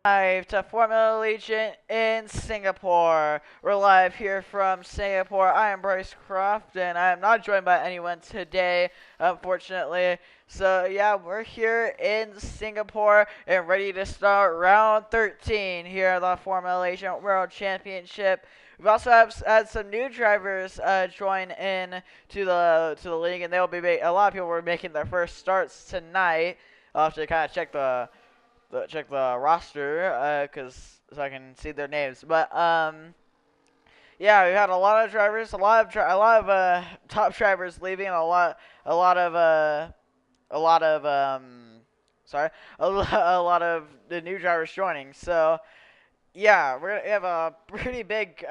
Live to Formula Allegiant in Singapore. We're live here from Singapore. I am Bryce Croft, and I am not joined by anyone today, unfortunately. So, yeah, we're here in Singapore and ready to start round 13 here at the Formula Allegiant World Championship. We've also had some new drivers join in to the league, and they'll be a lot of people were making their first starts tonight. I'll have to kind of check the roster, cause so I can see their names. But yeah, we had a lot of drivers, a lot of top drivers leaving, and a lot of a lot of sorry, a lot of the new drivers joining. So yeah, we're gonna have a pretty big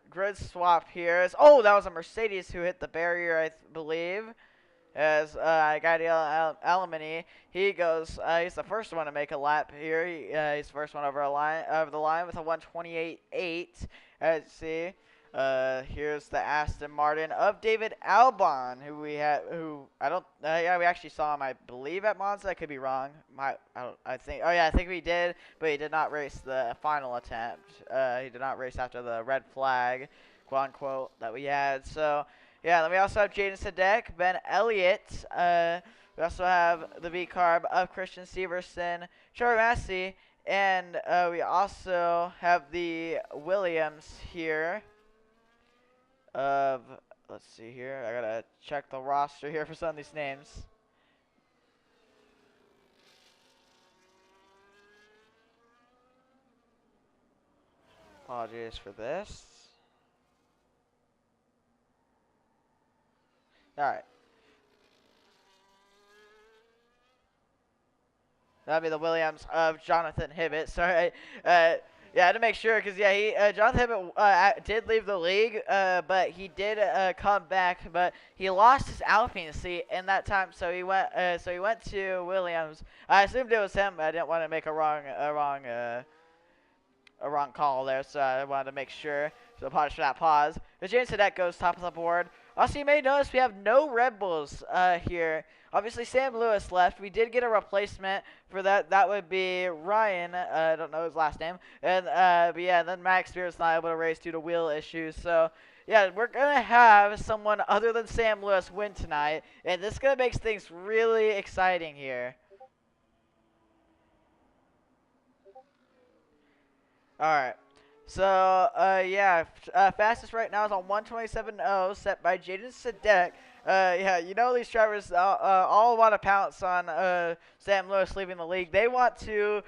grid swap here. Oh, that was a Mercedes who hit the barrier, I believe. As Guy Alamany, he goes. He's the first one to make a lap here. He's the first one over the line with a 128.8. As you see, here's the Aston Martin of David Albon, who we had. Who I don't. Yeah, we actually saw him, I believe, at Monza. I could be wrong. I think. Oh yeah, I think we did, but he did not race the final attempt. He did not race after the red flag, quote unquote, that we had. So. Yeah, then we also have Jaden Sadek, Ben Elliott. We also have the V-Carb of Christian Severson, Trevor Massey, and we also have the Williams here. Of let's see here. I gotta check the roster here for some of these names. Apologies for this. All right. That'd be the Williams of Jonathan Hibbett. Sorry. Yeah, I had to make sure because yeah, Jonathan Hibbett did leave the league, but he did come back, but he lost his Alpine seat in that time, so he went to Williams. I assumed it was him, but I didn't want to make a wrong call there, so I wanted to make sure. So apologies for that pause. But James Cadet goes top of the board. Also, you may notice we have no Red Bulls here. Obviously, Sam Lewis left. We did get a replacement for that. That would be Ryan. I don't know his last name. And but yeah, then Max Spears not able to race due to wheel issues. So yeah, we're gonna have someone other than Sam Lewis win tonight, and this gonna make things really exciting here. All right. So, yeah, fastest right now is on 127.0, set by Jaden Sadek. Yeah, you know these drivers all want to pounce on Sam Lewis leaving the league. They want to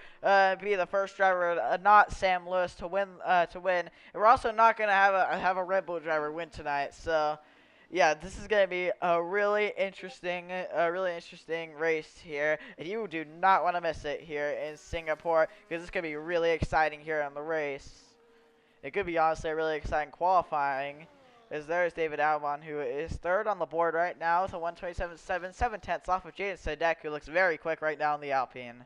be the first driver, not Sam Lewis, to win. And we're also not gonna have a Red Bull driver win tonight. So, yeah, this is gonna be a really interesting race here, and you do not want to miss it here in Singapore because it's gonna be really exciting here on the race. It could be honestly a really exciting qualifying, as there's David Albon, who is third on the board right now with a 127.7, 7/10 off of Jaden Sadek, who looks very quick right now in the Alpine.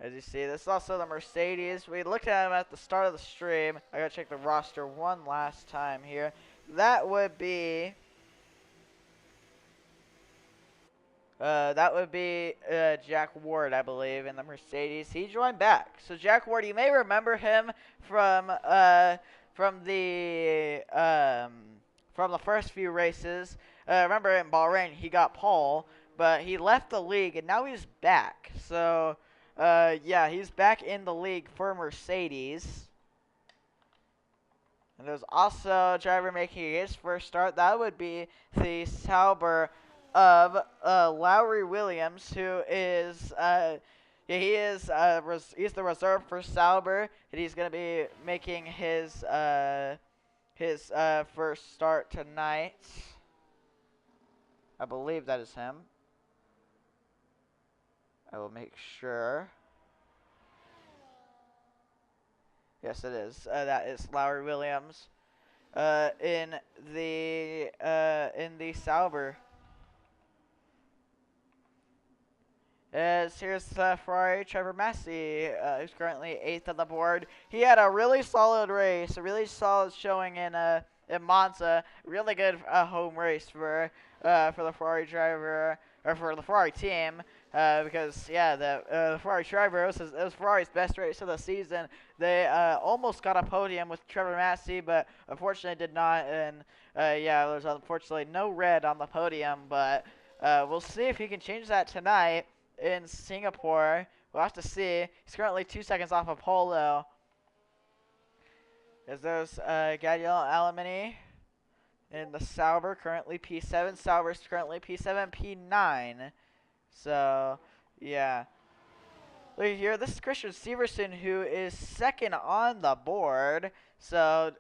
As you see, this is also the Mercedes. We looked at him at the start of the stream. I gotta check the roster one last time here. That would be Jack Ward, I believe, in the Mercedes. He joined back. So Jack Ward, you may remember him from the first few races. Remember in Bahrain he got pole, but he left the league and now he's back. So yeah, he's back in the league for Mercedes. And there's also a driver making his first start. That would be the Sauber of Lowry Williams, who is he's the reserve for Sauber, and he's gonna be making his first start tonight. I believe that is him. I will make sure. Yes, it is. That is Lowry Williams in the Sauber. As here's Ferrari Trevor Massey, who's currently 8th on the board. He had a really solid race, a really solid showing in Monza. Really good home race for the Ferrari driver, or for the Ferrari team. Because yeah, the Ferrari driver, it was Ferrari's best race of the season. They almost got a podium with Trevor Massey, but unfortunately did not. And yeah, there's unfortunately no red on the podium, but we'll see if he can change that tonight in Singapore. We'll have to see. He's currently 2 seconds off of pole though. As there's Gadiel Alamini in the Sauber, currently P7. Sauber's currently P7, P9. So, yeah. Look here, this is Christian Severson, who is second on the board. So,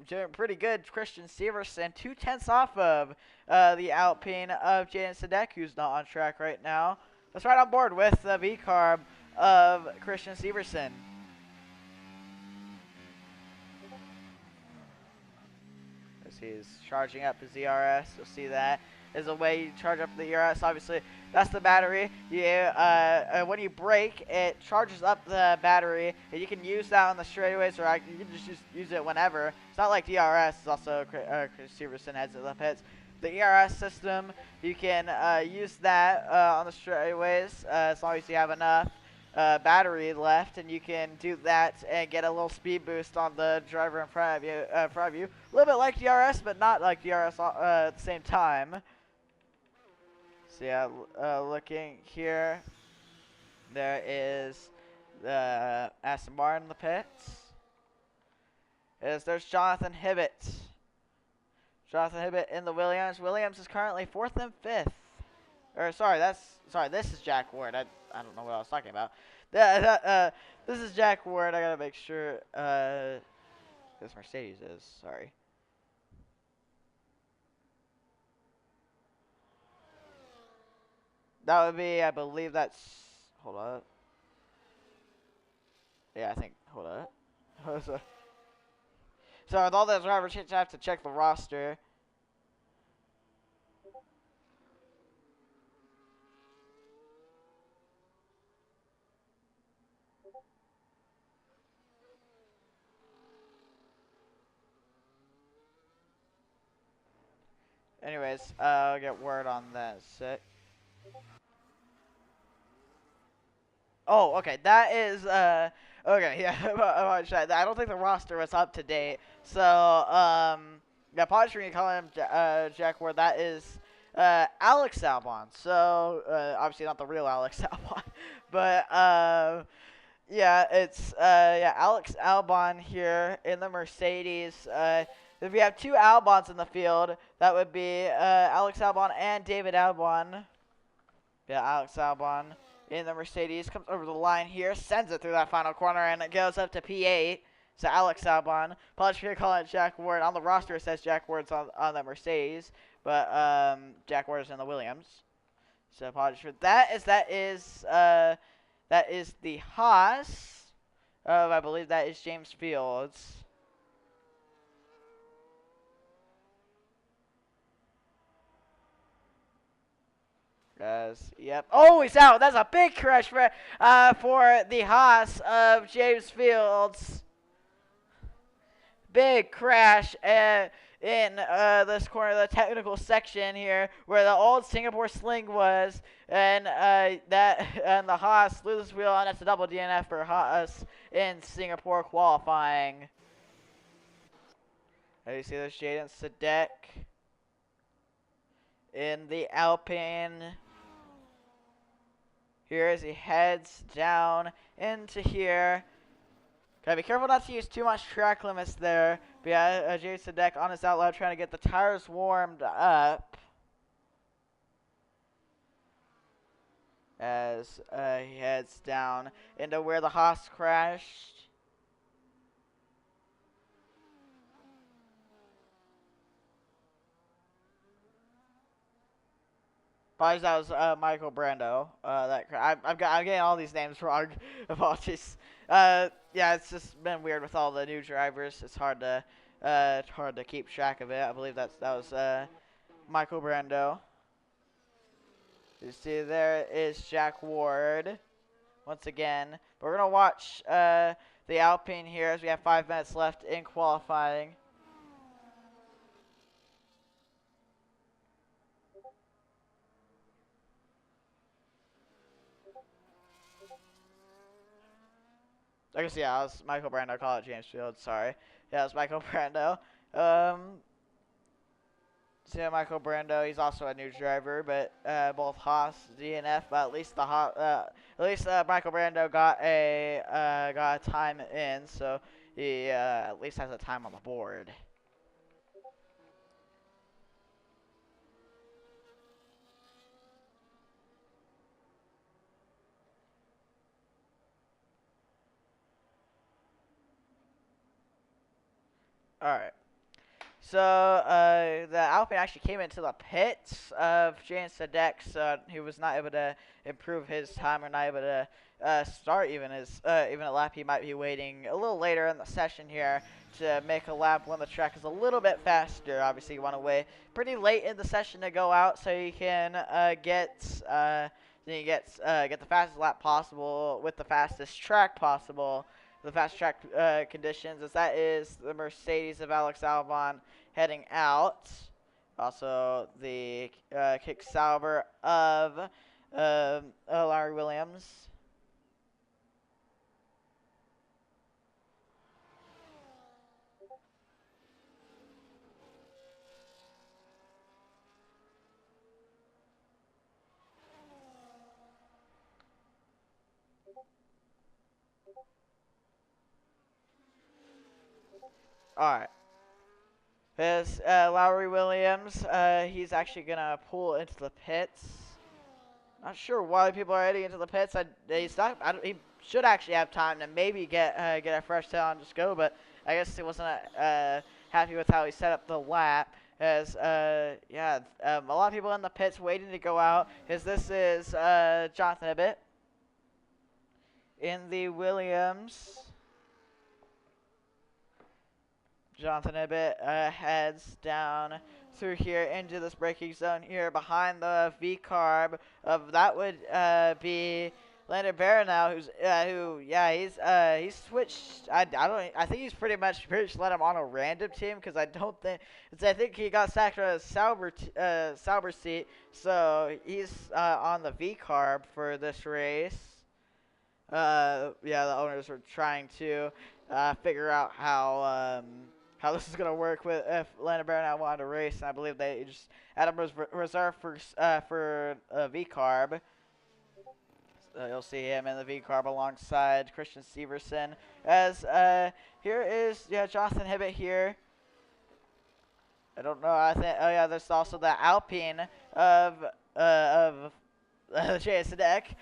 doing pretty good, Christian Severson. 2/10 off of the Alpine of Jaden Sadek, who's not on track right now. That's right on board with the V-Carb of Christian Severson. As he's charging up his ERS, you'll see that is a way you charge up the ERS. Obviously, that's the battery. When you brake, it charges up the battery, and you can use that on the straightaways, or you can just use it whenever. It's not like DRS. It's also Chris Severson heads it up hits. The ERS system, you can use that on the straightaways as long as you have enough battery left, and you can do that and get a little speed boost on the driver in front of you. A little bit like DRS, but not like DRS at the same time. So yeah, looking here, there is the Aston Martin in the pits. There's Jonathan Hibbett. Jonathan Hibbett in the Williams. Williams is currently 4th and 5th. Or sorry, this is Jack Ward. I don't know what I was talking about. This is Jack Ward. I gotta make sure this Mercedes is. Sorry. That would be, I believe that's. Hold up. Yeah, I think. Hold up. So with all those drivers, I have to check the roster. Anyways, I'll get word on that. Oh, okay. That is okay. Yeah, I don't think the roster was up to date. So yeah, probably should call him Jack Ward. That is Alex Albon. So obviously not the real Alex Albon, but yeah, it's yeah, Alex Albon here in the Mercedes. If we have two Albons in the field, that would be Alex Albon and David Albon. Yeah, Alex Albon in the Mercedes comes over the line here, sends it through that final corner, and it goes up to P8. So Alex Albon. Probably should call it Jack Ward. On the roster, it says Jack Ward's on the Mercedes, but Jack Ward is in the Williams. So apologies for that. That is the Haas of, I believe that is James Fields. Yep. Oh, he's out. That's a big crash for the Haas of James Fields. Big crash in this corner of the technical section here, where the old Singapore sling was, and and the Haas loses wheel, and that's a double DNF for Haas in Singapore qualifying. You see there's Jaden Sadek in the Alpine. Here as he heads down into here. Gotta be careful not to use too much track limits there. But yeah, Jaden Sadek on his outlap trying to get the tires warmed up. As he heads down into where the Haas crashed. Apologies, that was Michael Brando. I'm getting all these names wrong. Apologies. Yeah, it's just been weird with all the new drivers. It's hard to keep track of it. I believe that was Michael Brando. You see there is Jack Ward once again. But we're gonna watch the Alpine here as we have 5 minutes left in qualifying. I guess, yeah, it was Michael Brando. Call it James Field. Sorry. Yeah, it was Michael Brando. So yeah, Michael Brando. He's also a new driver, but both Haas, DNF. But at least Michael Brando got a time in, so he at least has a time on the board. All right. So the Alpine actually came into the pits of Jan Sadek, so he was not able to improve his time or not able to start even a lap. He might be waiting a little later in the session here to make a lap when the track is a little bit faster. Obviously, you want to wait pretty late in the session to go out so you can get the fastest lap possible with the fastest track possible. The fast track conditions, as that is the Mercedes of Alex Albon heading out. Also, the Kick Sauber of Larry Williams. All right. There's Lowry Williams. He's actually gonna pull into the pits. Not sure why people are heading into the pits. He should actually have time to maybe get a fresh tail and just go, but I guess he wasn't happy with how he set up the lap. As a lot of people in the pits waiting to go out. As this is Jonathan Ibbett in the Williams. Jonathan Ibbett heads down through here into this braking zone here behind the V carb of that would be Landon Barrow, he's switched. I think he's pretty much let him on a random team because I think he got sacked on a Sauber seat, so he's on the V carb for this race. The owners were trying to figure out how this is gonna work with if Landon Barrow wanted to race, and I believe they just had him reserved for V carb. So you'll see him in the V carb alongside Christian Severson. As here is Jonathan Ibbett here. I don't know. There's also the Alpine of Jason Deck.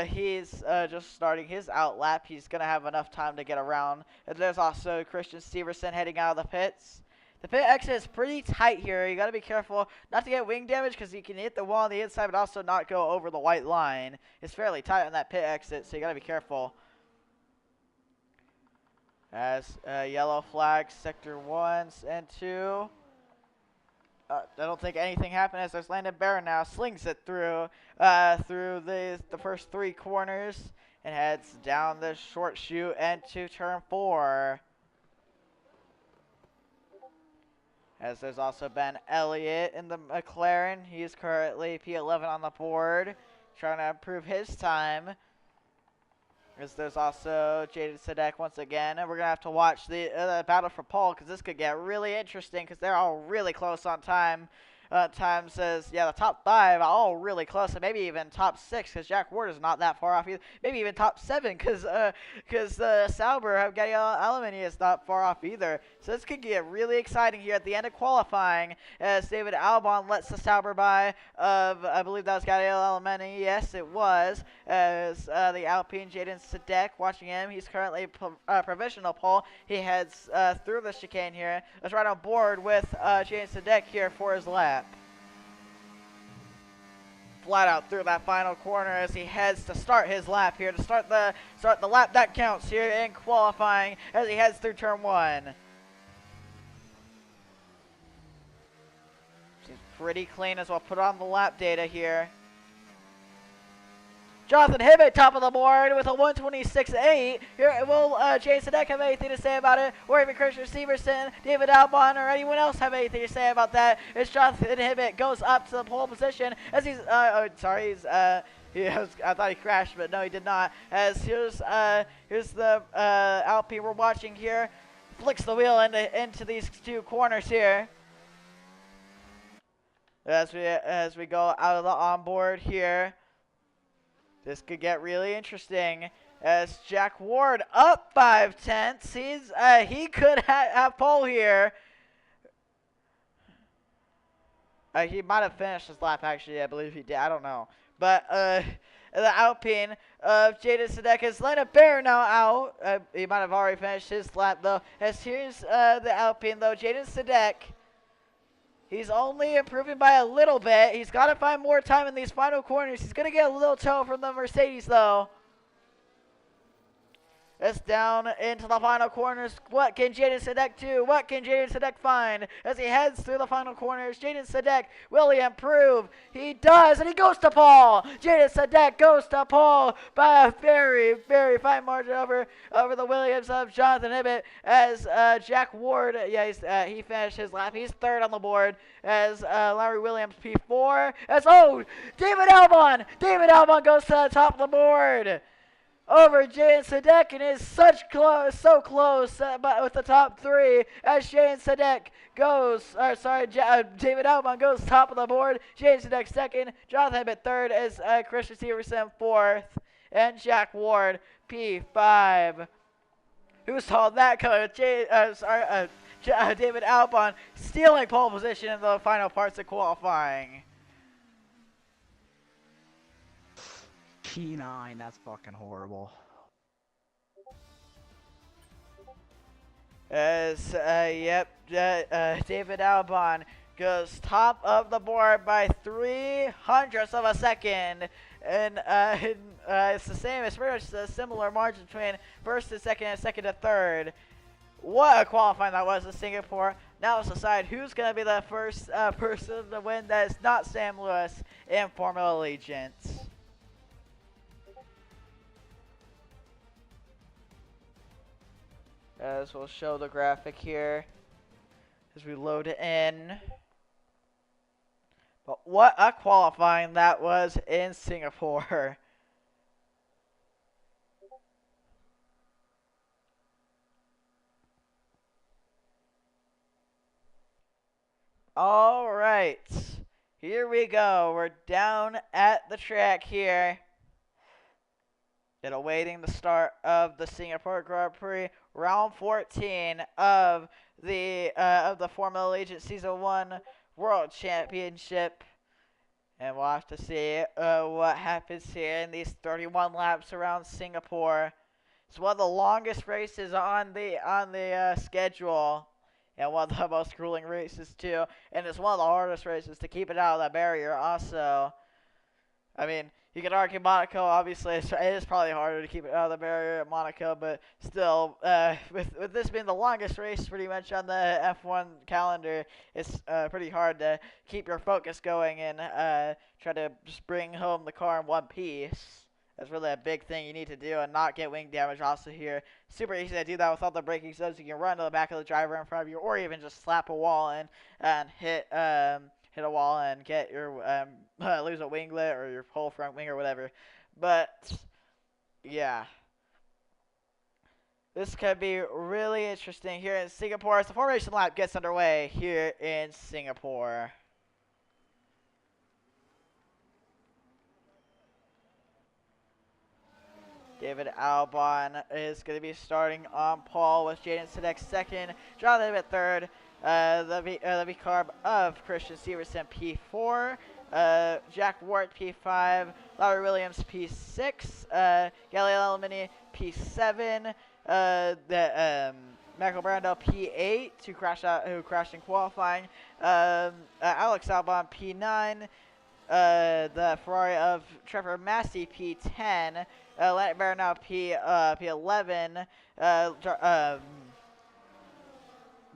He's just starting his out lap. He's going to have enough time to get around. And there's also Christian Severson heading out of the pits. The pit exit is pretty tight here. You got to be careful not to get wing damage because you can hit the wall on the inside, but also not go over the white line. It's fairly tight on that pit exit, so you got to be careful. As yellow flags, sector 1 and 2. I don't think anything happened as there's Landon Barrow now. Slings it through the first 3 corners and heads down the short chute into turn 4. As there's also Ben Elliott in the McLaren. He's currently P11 on the board, trying to improve his time. As there's also Jaden Sadek once again. And we're going to have to watch the battle for pole because this could get really interesting because they're all really close on time. Time says, the top 5 are all really close, and maybe even top 6 because Jack Ward is not that far off either. Maybe even top 7 because Sauber of Gadiel Alemany is not far off either. So this could get really exciting here at the end of qualifying as David Albon lets the Sauber by of, I believe that was Gadiel Alemany. Yes, it was. As the Alpine Jaden Sadek, watching him, he's currently provisional pole. He heads through the chicane here. Let's right on board with Jaden Sadek here for his lap. Flat out through that final corner as he heads to start his lap here, to start the lap that counts here in qualifying as he heads through turn 1. Seems pretty clean as well. Put on the lap data here. Jonathan Ibbett, top of the board with a 126.8. Here, will Jason Deck have anything to say about it? Or even Christian Severson, David Albon, or anyone else have anything to say about that? As Jonathan Ibbett goes up to the pole position as he's, I thought he crashed, but no, he did not. As here's the Alpine we're watching here. Flicks the wheel into these two corners here. As we go out of the onboard here. This could get really interesting as Jack Ward up 5/10. He could have pole here. He might have finished his lap, actually. I believe he did. I don't know. But the Alpine of Jaden Sadek is Lena Bear now out. He might have already finished his lap, though. As here's the Alpine, though. Jaden Sadek. He's only improving by a little bit. He's got to find more time in these final corners. He's going to get a little toe from the Mercedes, though. It's down into the final corners. What can Jaden Sadek do? What can Jaden Sadek find as he heads through the final corners? Jaden Sadek, will he improve? He does, and he goes to pole. Jaden Sadek goes to pole by a very, very fine margin over the Williams of Jonathan Ibbett as Jack Ward, he finished his lap. He's third on the board as Larry Williams P4. David Albon goes to the top of the board. Over Jaden Sadek and is so close but with the top three as Jaden Sadek goes, David Albon goes top of the board, Jaden Sadek second, Jonathan Ibbett third as Christian Severson fourth, and Jack Ward P5. Who saw that coming? David Albon stealing pole position in the final parts of qualifying. P9, that's fucking horrible. As, David Albon goes top of the board by 0.03 of a second. And it's the same, it's pretty much a similar margin between first to second and second to third. What a qualifying that was in Singapore. Now let's decide who's going to be the first person to win that is not Sam Lewis in Formula Allegiant. As we'll show the graphic here as we load it in. But what a qualifying that was in Singapore. All right, here we go. We're down at the track here and awaiting the start of the Singapore Grand Prix. Round 14 of the Formula Allegiant Season 1 World Championship. And we'll have to see what happens here in these 31 laps around Singapore. It's one of the longest races on the schedule. And one of the most grueling races too. And it's one of the hardest races to keep it out of that barrier also. I mean, you could argue Monaco, obviously, it is probably harder to keep it out of the barrier at Monaco, but still, with this being the longest race pretty much on the F1 calendar, it's pretty hard to keep your focus going and try to just bring home the car in one piece. That's really a big thing you need to do and not get wing damage also here. Super easy to do that without the braking zones. You can run to the back of the driver in front of you or even just slap a wall in and hit a wall and get your lose a winglet or your whole front wing or whatever. But yeah, this could be really interesting here in Singapore as the formation lap gets underway here in Singapore. David Albon is going to be starting on pole with Jaden Sadek second, Jonathan Ibbett third, the V-Carb of Christian Severson P4, Jack Ward P5, Larry Williams P6, Galileo Mini P7, Michael Brando P8 who crashed in qualifying, Alex Albon P9, the Ferrari of Trevor Massey P10, Leonard Baronell P11,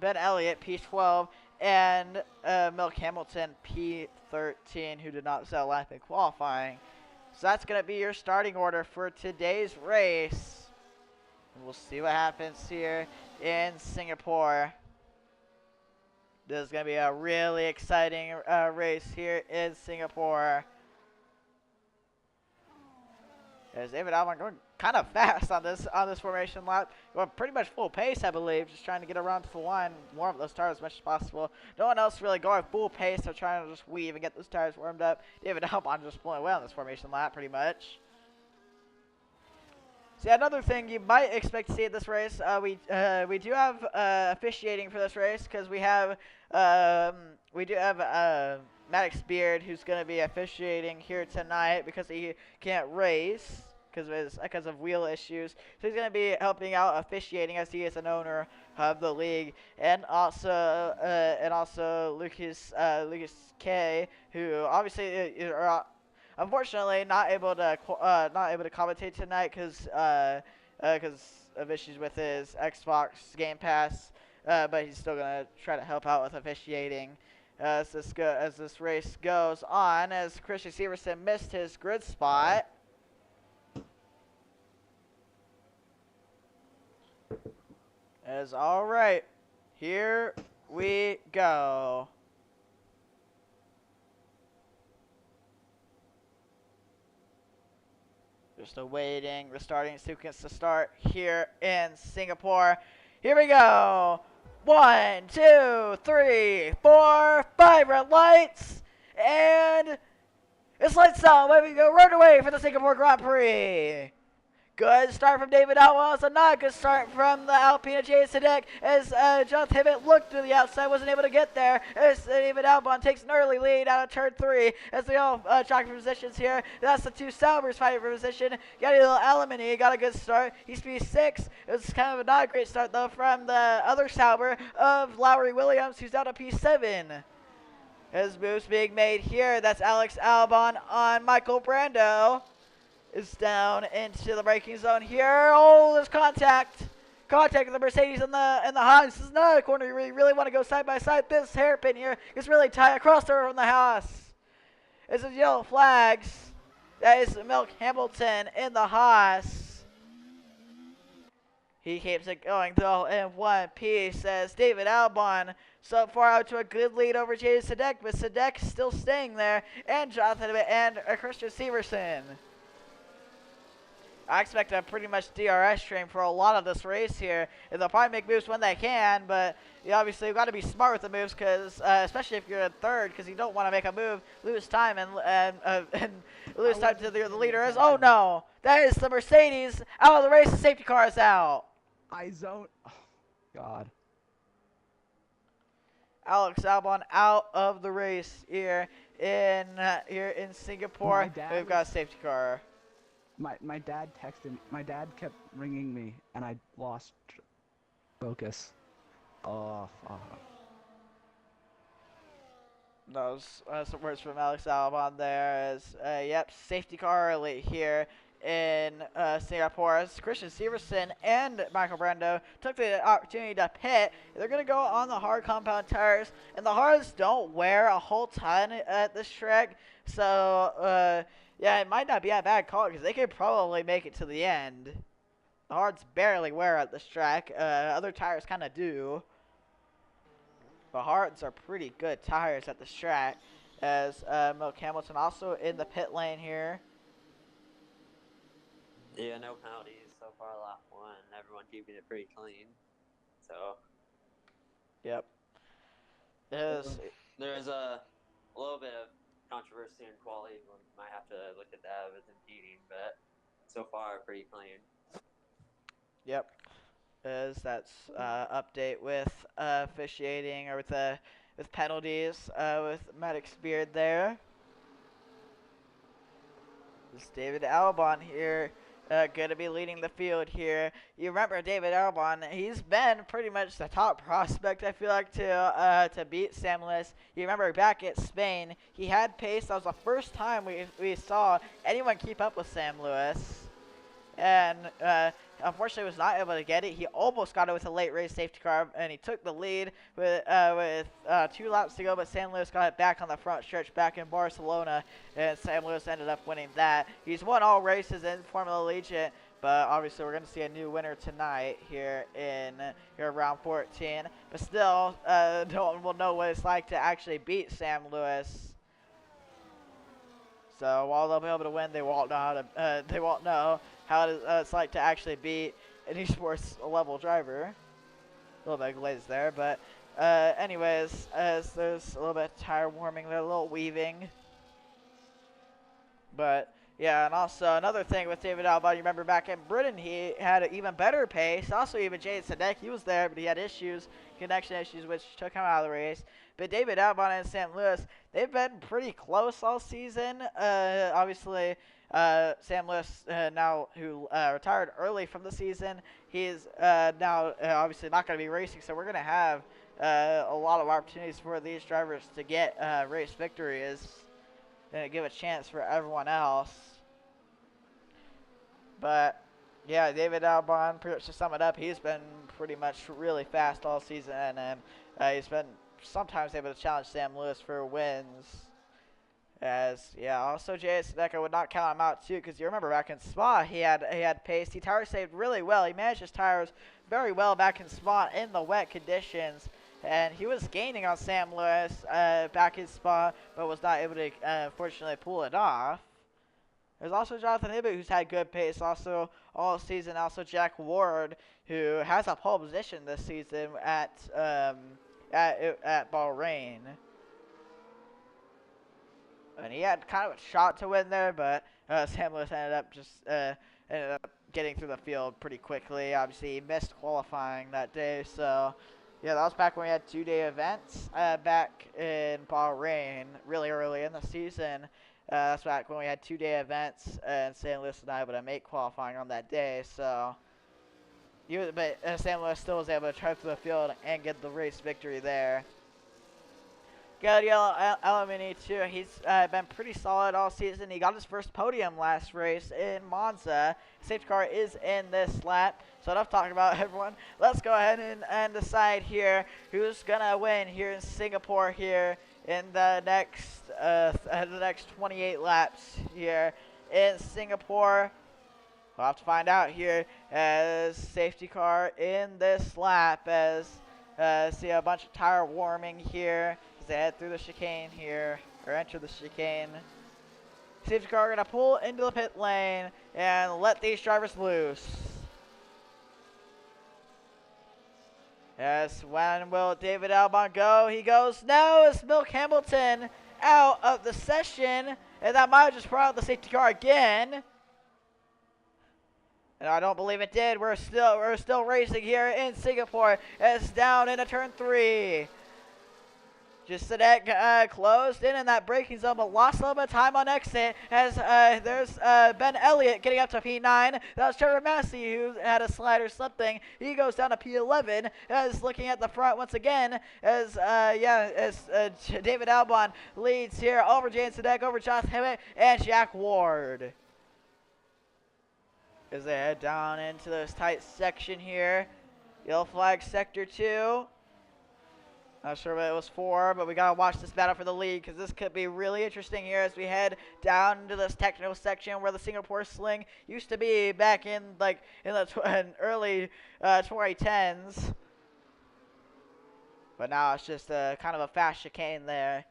Ben Elliott P12, and Milk Hamilton P13, who did not set a lap in qualifying. So that's going to be your starting order for today's race. We'll see what happens here in Singapore. This is going to be a really exciting race here in Singapore. As David Albon going kind of fast on this formation lap, going pretty much full pace, I believe, just trying to get around to the line, warm up those tires as much as possible. No one else really going full pace. They're trying to just weave and get those tires warmed up. David Albon just blowing away on this formation lap, pretty much. So yeah, another thing you might expect to see at this race, we do have officiating for this race because we do have Maddox Beard, who's going to be officiating here tonight because he can't race because of wheel issues. So he's going to be helping out officiating as he is an owner of the league, and also Lucas K, who obviously unfortunately not able to commentate tonight because of issues with his Xbox Game Pass, but he's still gonna try to help out with officiating as this race goes on. As Christian Severson missed his grid spot. All right, here we go. Just awaiting the starting sequence to start here in Singapore. Here we go. 1, 2, 3, 4, 5 red lights. And it's lights out. Away we go. Right away for the Singapore Grand Prix. Good start from David Albon. Also not good start from the Alpine Jay Sadek as Jonathan Hibbett looked to the outside, wasn't able to get there. As David Albon takes an early lead out of turn 3 as they all jockey for positions here. That's the two Saubers fighting for position. Got a little Alemany, got a good start. He's P6. It was kind of a not great start though from the other Sauber of Lowry Williams, who's down to P7. As moves being made here, that's Alex Albon on Michael Brando. Is down into the braking zone here. Oh, there's contact. Contact with the Mercedes in the Haas. This is not a corner you really want to go side by side. This hairpin here is really tight across there from the Haas. This is yellow flags. That is Milk Hamilton in the Haas. He keeps it going though in one piece as David Albon so far out to a good lead over Jaden Sadek, but Sadek still staying there, and Jonathan and Christian Severson. I expect a pretty much DRS train for a lot of this race here. And they'll probably make moves when they can, but you obviously got to be smart with the moves, because especially if you're in third, because you don't want to make a move, lose time, and lose time to the leader. Is oh no, that is the Mercedes out of the race. The safety car is out. Oh, God. Alex Albon out of the race here in Singapore. We've got a safety car. My dad texted. My dad kept ringing me, and I lost focus. Oh. Those some words from Alex Albon there. As yep, safety car early here in Singapore. As Christian Severson and Michael Brando took the opportunity to pit. They're gonna go on the hard compound tires, and the hards don't wear a whole ton at this track, so yeah, it might not be a bad call because they could probably make it to the end. The hards barely wear at this track. Other tires kind of do. The hards are pretty good tires at this track. As Milk Hamilton also in the pit lane here. Yeah, no penalties so far lap 1. Everyone keeping it pretty clean. So. Yep. There's a little bit of controversy in quality. We might have to look at that with impeding, but so far pretty clean. Yep. That's update with officiating or with penalties with Maddox Beard there. It's David Albon here. Going to be leading the field here. You remember David Albon, he's been pretty much the top prospect, I feel like, to beat Sam Lewis. You remember back at Spain, he had pace. That was the first time we saw anyone keep up with Sam Lewis. And unfortunately was not able to get it. He almost got it with a late race safety car, and he took the lead with 2 laps to go, but Sam Lewis got it back on the front stretch back in Barcelona, and Sam Lewis ended up winning that. He's won all races in Formula Allegiant, but obviously we're going to see a new winner tonight here in round 14. But still, no one will know what it's like to actually beat Sam Lewis. So while they'll be able to win, they won't know how it's like to actually beat an esports level driver. A little bit glazed there, but anyways, as there's a little bit of tire warming there, a little weaving. But yeah, and also another thing with David Albon, you remember back in Britain, he had an even better pace. Also, even Jaden Sadek, he was there, but he had issues, connection issues, which took him out of the race. But David Albon and Sam Lewis, they've been pretty close all season. Obviously, Sam Lewis, now who retired early from the season, he's now obviously not going to be racing, so we're going to have a lot of opportunities for these drivers to get race victories and give a chance for everyone else. But yeah, David Albon, pretty much to sum it up, he's been pretty much really fast all season, and he's been sometimes able to challenge Sam Lewis for wins. As yeah, also Jay Sadeka would not count him out too, because you remember back in Spa he had pace. He tire saved really well. He managed his tires very well back in Spa in the wet conditions, and he was gaining on Sam Lewis back in Spa, but was not able to unfortunately pull it off. There's also Jonathan Hibbett, who's had good pace also all season. Also Jack Ward, who has a pole position this season at Bahrain. And he had kind of a shot to win there, but Sam Lewis ended up getting through the field pretty quickly. Obviously, he missed qualifying that day, so yeah, that was back when we had 2-day events back in Bahrain, really early in the season. That's back when we had 2-day events, and Sam Lewis was not able to make qualifying on that day. So, but Sam Lewis still was able to drive through the field and get the race victory there. Gabriel Alamini too. He's been pretty solid all season. He got his first podium last race in Monza. Safety car is in this lap. So enough talking about everyone. Let's go ahead and decide here who's gonna win here in Singapore here in the next 28 laps here in Singapore. We'll have to find out here as safety car in this lap as see a bunch of tire warming here. They head through the chicane here, or enter the chicane. Safety car gonna pull into the pit lane and let these drivers loose. Yes, when will David Albon go? He goes now as Milk Hamilton out of the session, and that might have just brought out the safety car again. And I don't believe it did. We're still racing here in Singapore. It's down into turn 3. Just Sadek closed in that braking zone, but lost a little bit of time on exit as there's Ben Elliott getting up to P9. That was Trevor Massey who had a slide or something. He goes down to P11 as looking at the front once again as David Albon leads here over James Sadek, over Josh Hibbett, and Jack Ward. As they head down into this tight section here. Yellow flag sector 2. Not sure what it was for, but we gotta watch this battle for the lead because this could be really interesting here as we head down into this technical section where the Singapore Sling used to be back in the early 2010s. But now it's just kind of a fast chicane there.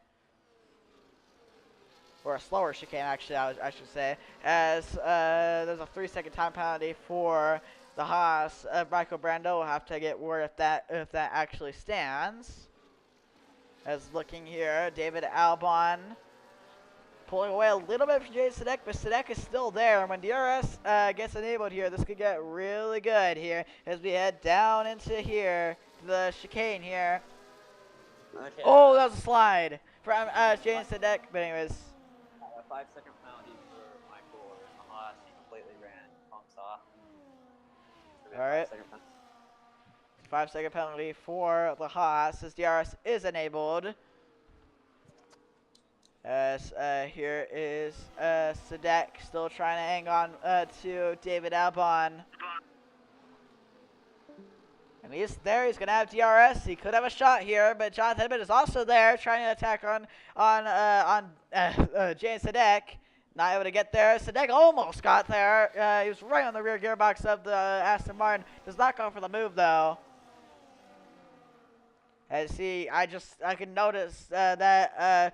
Or a slower chicane, actually, I should say. As there's a 3-second time penalty for the Haas. Michael Brando will have to get word if that actually stands. As looking here, David Albon pulling away a little bit from Jay Sadek, but Sadek is still there. And when DRS gets enabled here, this could get really good here as we head down into here, the chicane here. Okay. Oh, that was a slide from Jay Sadek, but anyways. A 5-second penalty for Michael and the Haas. He completely ran pumps off. All right. 5-second penalty for the Haas as DRS is enabled. As here is Sadek still trying to hang on to David Albon. And he's there. He's going to have DRS. He could have a shot here, but Jonathan Hibbett is also there trying to attack on James Sadek. Not able to get there. Sadek almost got there. He was right on the rear gearbox of the Aston Martin. Does not go for the move, though. I can notice that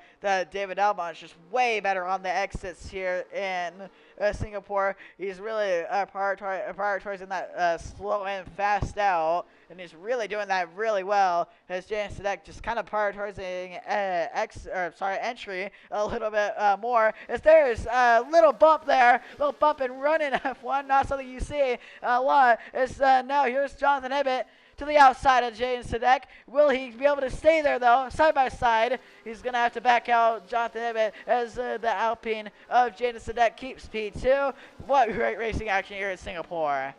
David Albon is just way better on the exits here in Singapore. He's really prioritizing that slow and fast out, and he's really doing that really well. As James Sadek just kind of prioritizing entry a little bit more. As there's a little bump there, little bump and run in F1, not something you see a lot. As now here's Jonathan Hibbett to the outside of Jaden Sadek. Will he be able to stay there, though, side by side? He's going to have to back out Jonathan Hibbett as the Alpine of Jaden Sadek keeps P2. What great racing action here in Singapore.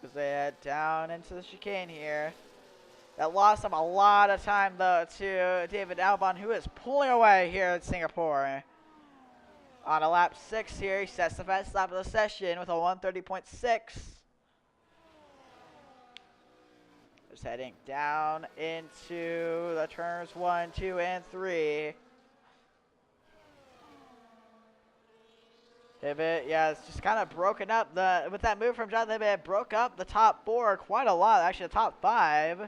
As they head down into the chicane here. That lost him a lot of time, though, to David Albon, who is pulling away here in Singapore. On a lap 6 here, he sets the fastest lap of the session with a 1:30.6. Just heading down into the turns 1, 2, and 3. Hibbett, yeah, it's just kind of broken up. With that move from Jonathan Hibbett, it broke up the top 4 quite a lot. Actually, the top 5.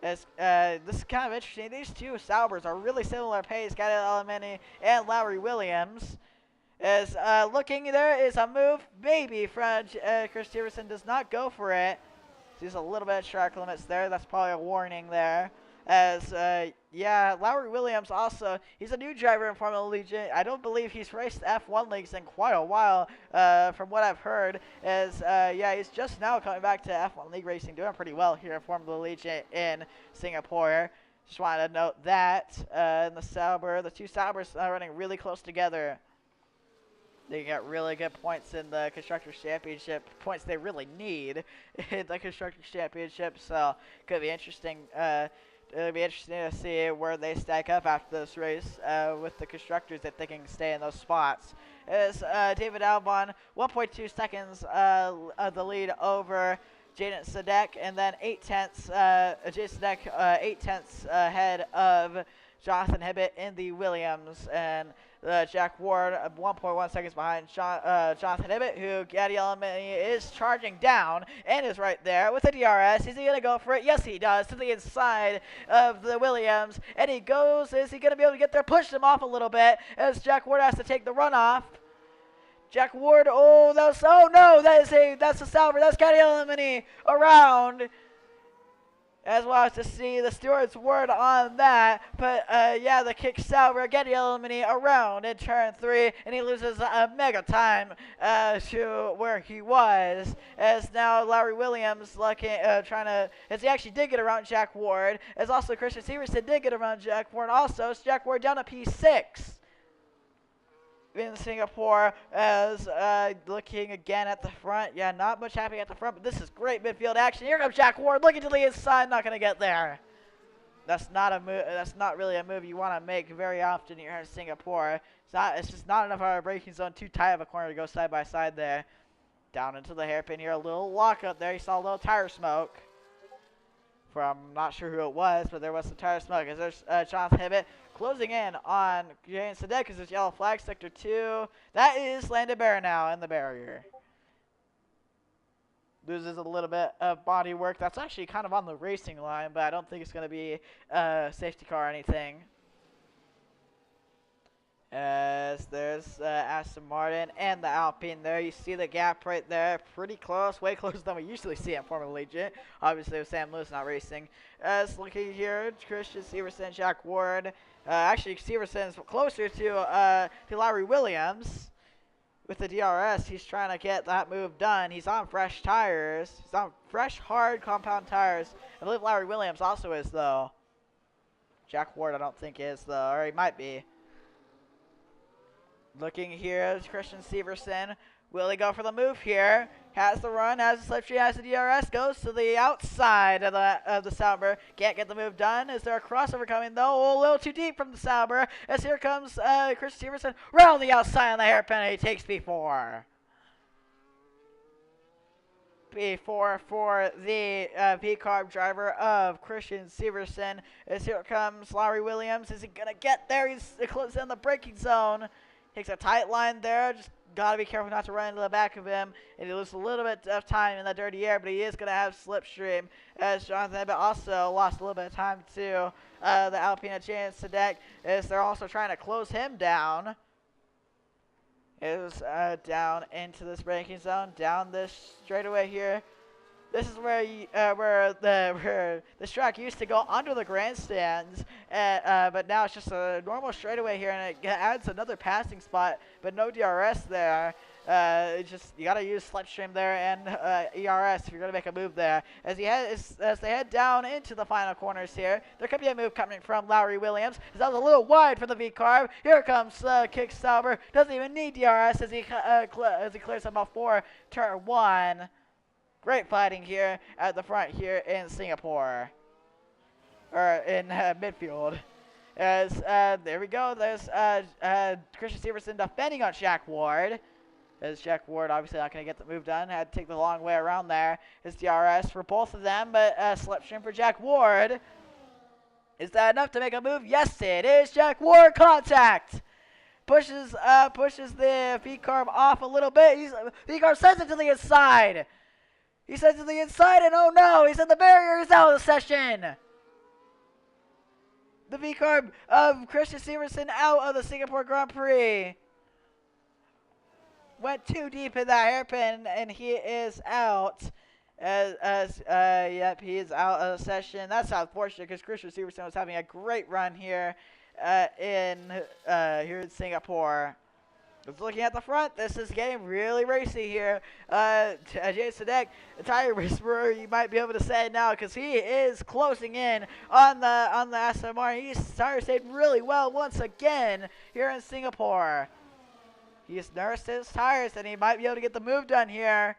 This is kind of interesting. These two Saubers are really similar pace, Scotty Alemany and Lowry Williams. As looking, there is a move, maybe, from Chris Steverson does not go for it. Sees a little bit of track limits there. That's probably a warning there. As, yeah, Lowry Williams also, he's a new driver in Formula Allegiant. I don't believe he's raced F1 leagues in quite a while, from what I've heard. As, yeah, he's just now coming back to F1 league racing, doing pretty well here in Formula Allegiant in Singapore. Just wanted to note that. And the Sauber, the two Saubers are running really close together. They get really good points in the Constructors' Championship, points they really need in the Constructors' Championship. So could be interesting. It'll be interesting to see where they stack up after this race with the constructors, if they can stay in those spots. As David Albon, 1.2 seconds of the lead over Jaden Sadek, and then 8/10, Jaden Sadek 8/10 ahead of Jonathan Hibbett in the Williams, and Jack Ward 1.1 seconds behind Jonathan Hibbett, who Gaddy Alemany is charging down and is right there with the DRS. Is he going to go for it? Yes, he does, to the inside of the Williams, and he goes. Is he going to be able to get there? Push him off a little bit as Jack Ward has to take the runoff. Jack Ward, oh no, that's a Sauber. That's Gaddy Alemany around. As well as to see the steward's word on that. But, yeah, the kick Sauber, Gaddy Alemany around in turn 3, and he loses a mega time to where he was. As now Lowry Williams as he actually did get around Jack Ward, as also Christian Severson did get around Jack Ward also. So Jack Ward down to P6 in Singapore, as looking again at the front. Yeah, not much happening at the front, but this is great midfield action. Here comes Jack Ward looking to the inside, not going to get there. That's not a move. That's not really a move you want to make very often here in Singapore. It's just not enough of a braking zone, too tight of a corner to go side by side there. Down into the hairpin here, a little lockup there. You saw a little tire smoke from, not sure who it was, but there was some tire smoke. As there's Jonathan Hibbett closing in on Jaden Sadek, as there's yellow flag, sector 2. That is Landon Barra now in the barrier. Loses a little bit of body work. That's actually kind of on the racing line, but I don't think it's going to be a safety car or anything. As there's Aston Martin and the Alpine there. You see the gap right there. Pretty close. Way closer than we usually see in Formula Allegiant. Obviously with Sam Lewis not racing. As looking here, Christian Severson, Jack Ward. Actually, Severson's closer to Lowry Williams. With the DRS, he's trying to get that move done. He's on fresh tires. He's on fresh, hard, compound tires. I believe Lowry Williams also is, though. Jack Ward, I don't think is, though. Or he might be. Looking here, Christian Severson. Will he go for the move here? Has the run, has the slipstream, has the DRS, goes to the outside of the Sauber. Can't get the move done. Is there a crossover coming, though? Oh, a little too deep from the Sauber. As here comes Christian Severson round the outside on the hairpin, and he takes P4. P4 for the V-Carb driver of Christian Severson. As here comes Lowry Williams. Is he going to get there? He's close in the braking zone. Takes a tight line there, just got to be careful not to run into the back of him, and he loses a little bit of time in the dirty air, but he is going to have slipstream, as Jonathan Abbott also lost a little bit of time to the Alpine Allegiant Sadek, as they're also trying to close him down. Is down into this braking zone, down this straightaway here. This is where this track used to go under the grandstands, but now it's just a normal straightaway here, and it adds another passing spot, but no DRS there. It's just you gotta use slipstream there and ERS if you're gonna make a move there. As they head down into the final corners here, there could be a move coming from Lowry Williams. That was a little wide for the V-carb. Here comes Kick Sauber. Doesn't even need DRS as he clears him off for turn 1. Great fighting here at the front here in Singapore, or in midfield. As there we go. There's Christian Severson defending on Jack Ward. As Jack Ward obviously not going to get the move done. Had to take the long way around there. His DRS for both of them, but slipstream for Jack Ward. Is that enough to make a move? Yes, it is. Jack Ward contact. Pushes the V-carb off a little bit. V-carb sends it to the inside. He sends it to the inside, and oh no, he's in the barrier. He's out of the session. The V-carb of Christian Severson out of the Singapore Grand Prix. Went too deep in that hairpin, and he is out. Yep, he is out of the session. That's unfortunate because Christian Severson was having a great run here here in Singapore. Just looking at the front, this is getting really racy here. Jason Sadek, a tire whisperer, you might be able to say now, because he is closing in on the Aston Martin. He's tire saved really well once again here in Singapore. He's nursed his tires, and he might be able to get the move done here.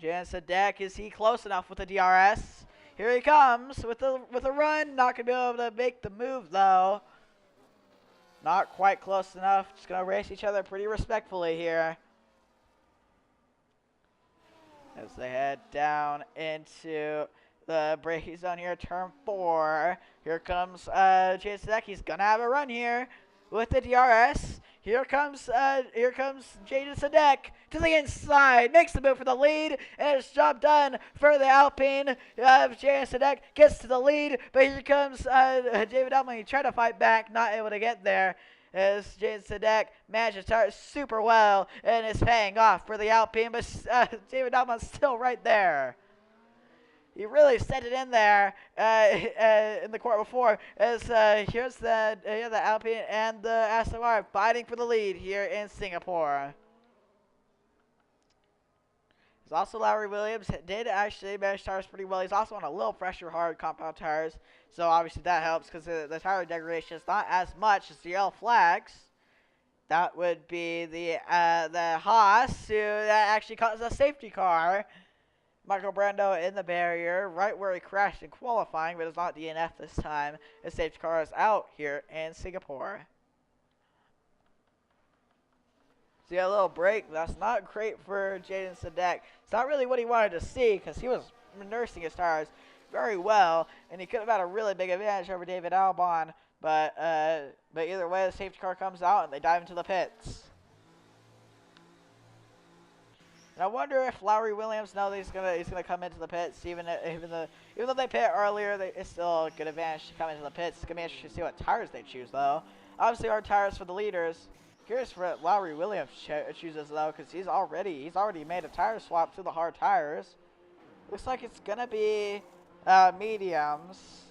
Jason Sadek, is he close enough with the DRS? Here he comes with a run. Not gonna be able to make the move though. Not quite close enough. Just gonna race each other pretty respectfully here. As they head down into the braking zone here, turn 4. Here comes Jason Sadek. He's gonna have a run here with the DRS. Here comes Jaden Sadek to the inside, makes the move for the lead, and it's job done for the Alpine. Jaden Sadek gets to the lead, but here comes David Elman. He tried to fight back, not able to get there. As Jaden Sadek managed to start super well, and is paying off for the Alpine, but David Elman's still right there. He really set it in there in the court before. As here's the Alpine and the Aston Martin fighting for the lead here in Singapore. There's also Lowry Williams. Did actually manage tires pretty well. He's also on a little fresher hard compound tires, so obviously that helps because the tire degradation is not as much as the yellow flags. That would be the Haas who actually caused a safety car. Michael Brando in the barrier, right where he crashed in qualifying, but it's not DNF this time. His safety car is out here in Singapore. See a little break. That's not great for Jaden Sadek. It's not really what he wanted to see because he was nursing his tires very well, and he could have had a really big advantage over David Albon. But either way, the safety car comes out and they dive into the pits. And I wonder if Lowry Williams knows he's gonna come into the pits, even though they pit earlier, it's still a good advantage to come into the pits. It's gonna be interesting to see what tires they choose, though. Obviously, our tires for the leaders. Curious what Lowry Williams chooses though, because he's already made a tire swap to the hard tires. Looks like it's gonna be mediums.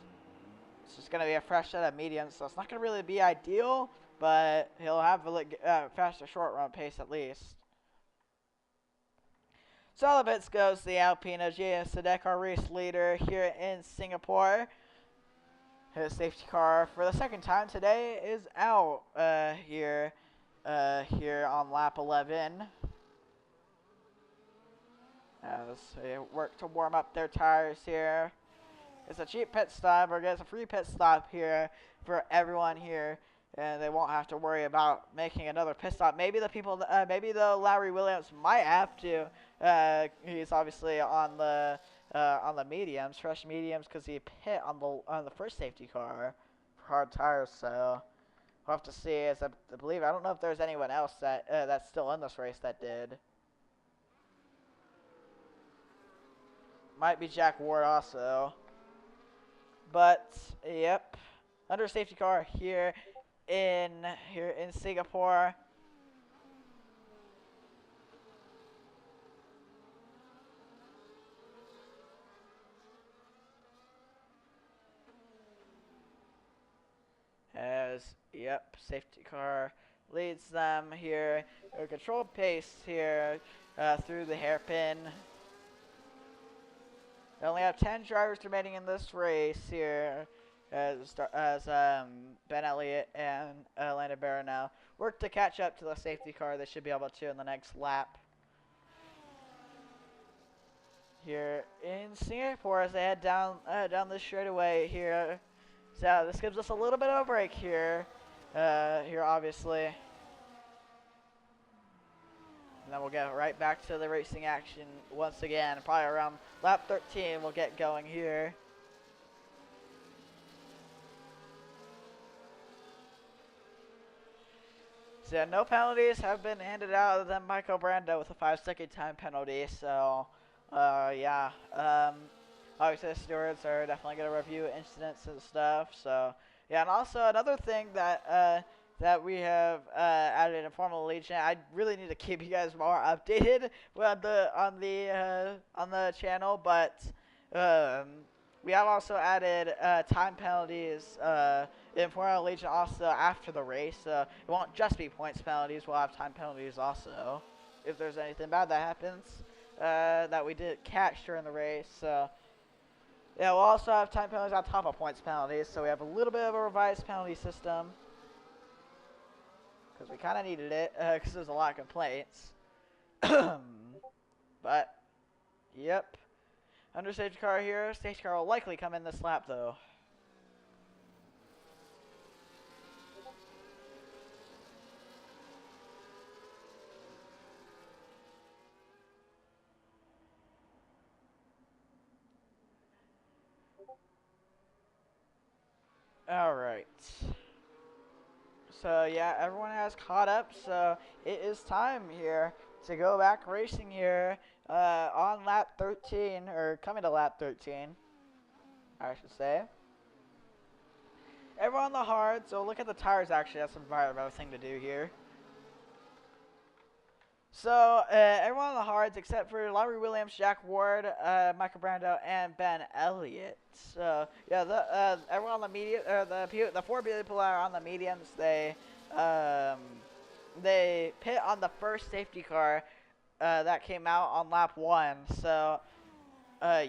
It's just gonna be a fresh set of mediums, so it's not gonna really be ideal, but he'll have a faster short run pace at least. So all the bits goes the Alpine Jaden Sadek, our race leader here in Singapore. His safety car for the second time today is out here on lap 11. As they work to warm up their tires here. It's a cheap pit stop, or it's a free pit stop here for everyone here. And they won't have to worry about making another pit stop. Maybe the Lowry Williams might have to. He's obviously on the mediums, fresh mediums, because he pit on the first safety car for hard tires. So We'll have to see. As I believe, I don't know if there's anyone else that's still in this race that did. Might be Jack Ward also. But yep, under safety car here in Singapore. As yep, safety car leads them here. A controlled pace here through the hairpin. They only have 10 drivers remaining in this race here, as Ben Elliott and Landon Barrow now work to catch up to the safety car. They should be able to in the next lap. Here in Singapore, as they head down this straightaway here. So this gives us a little bit of a break here, obviously. And then we'll get right back to the racing action once again. Probably around lap 13 we'll get going here. So yeah, no penalties have been handed out other than Michael Brando with a 5-second time penalty. So yeah, obviously the stewards are definitely going to review incidents and stuff. So yeah, and also another thing that that we have added in Formula Allegiant. I really need to keep you guys more updated on the channel, but we have also added time penalties in Formula Allegiant also after the race. It won't just be points penalties. We'll have time penalties also if there's anything bad that happens that we didn't catch during the race. So yeah, we'll also have time penalties on top of points penalties. So we have a little bit of a revised penalty system. Because we kind of needed it, because there's a lot of complaints. But, yep. Under safety car here. Safety car will likely come in this lap, though. Alright. So yeah, everyone has caught up, so it is time here to go back racing here on lap 13, or coming to lap 13, I should say. Everyone on the hard, so look at the tires actually, that's some environmental thing to do here. So everyone on the hards except for Lowry Williams, Jack Ward, Michael Brando, and Ben Elliott. So yeah, everyone on the medium, the 4 people that are on the mediums, they pit on the first safety car that came out on lap 1. So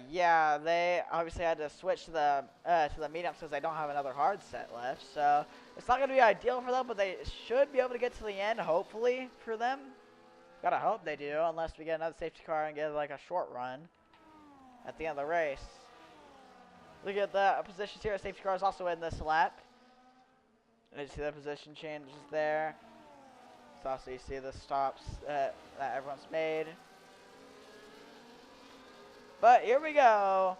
yeah, they obviously had to switch to the mediums because they don't have another hard set left. So it's not going to be ideal for them, but they should be able to get to the end, hopefully, for them. Gotta hope they do, unless we get another safety car and get like a short run at the end of the race. Look at the positions here. Safety car is also in this lap. And you see the position changes there. So also you see the stops that everyone's made. But here we go.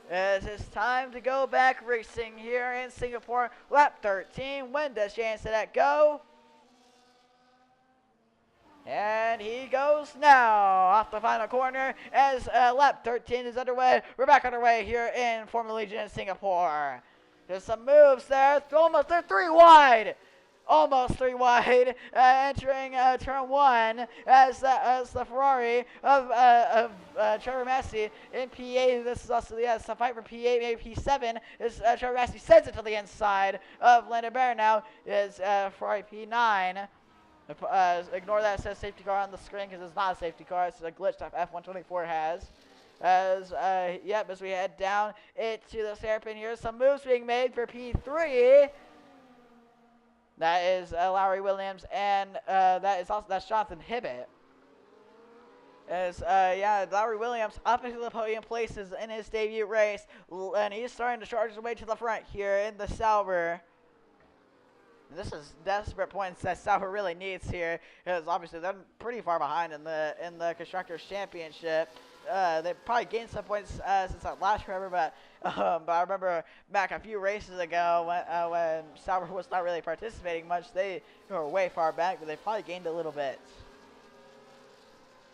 It is time to go back racing here in Singapore. Lap 13. When does Jansen go? And he goes now off the final corner as lap 13 is underway. We're back underway here in Formula Allegiant in Singapore. There's some moves there. They're 3 wide. Almost 3 wide. Entering turn 1 as the Ferrari of Trevor Massey in P8. This is also the fight for P8, maybe P7. As Trevor Massey sends it to the inside of Landon Barrow now is Ferrari P9. Ignore that it says safety car on the screen because it's not a safety car. It's a glitch that F124 has. Yep, as we head down into this hairpin here, some moves being made for P3. That is Lowry Williams, and that's Jonathan Hibbett. Yeah, Lowry Williams up into the podium places in his debut race, and he's starting to charge his way to the front here in the Sauber. This is desperate points that Sauber really needs here, because obviously they're pretty far behind in the Constructors' Championship. they probably gained some points since that last Trevor, but I remember back a few races ago when Sauber was not really participating much. They were way far back, but they probably gained a little bit.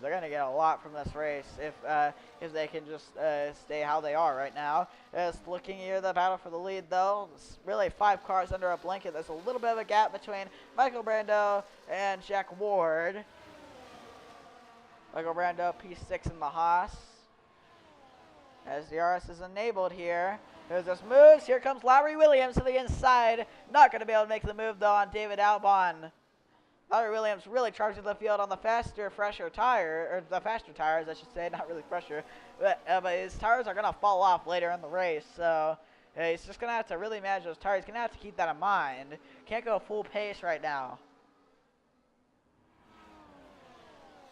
They're gonna get a lot from this race if they can just stay how they are right now. Just looking here, the battle for the lead though, it's really 5 cars under a blanket. There's a little bit of a gap between Michael Brando and Jack Ward. Michael Brando, P6 in the Haas. As the RS is enabled here. There's this moves. Here comes Lowry Williams to the inside. Not going to be able to make the move though on David Albon. Lowry Williams really charging the field on the fresher tire, or the faster tires, I should say, not really fresher. But his tires are going to fall off later in the race, so he's just going to have to really manage those tires. He's going to have to keep that in mind. Can't go full pace right now.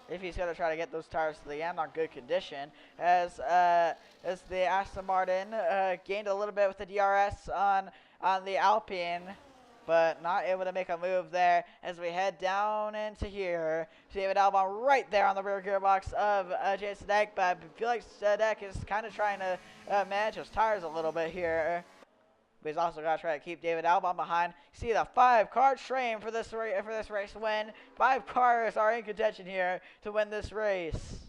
If he's going to try to get those tires to the end on good condition. As the Aston Martin gained a little bit with the DRS on the Alpine, but not able to make a move there as we head down into here. David Albon right there on the rear gearbox of Jason Sadek, but I feel like Sadek is kind of trying to manage his tires a little bit here. But he's also got to try to keep David Albon behind. See the 5-car train for this race win. 5 cars are in contention here to win this race.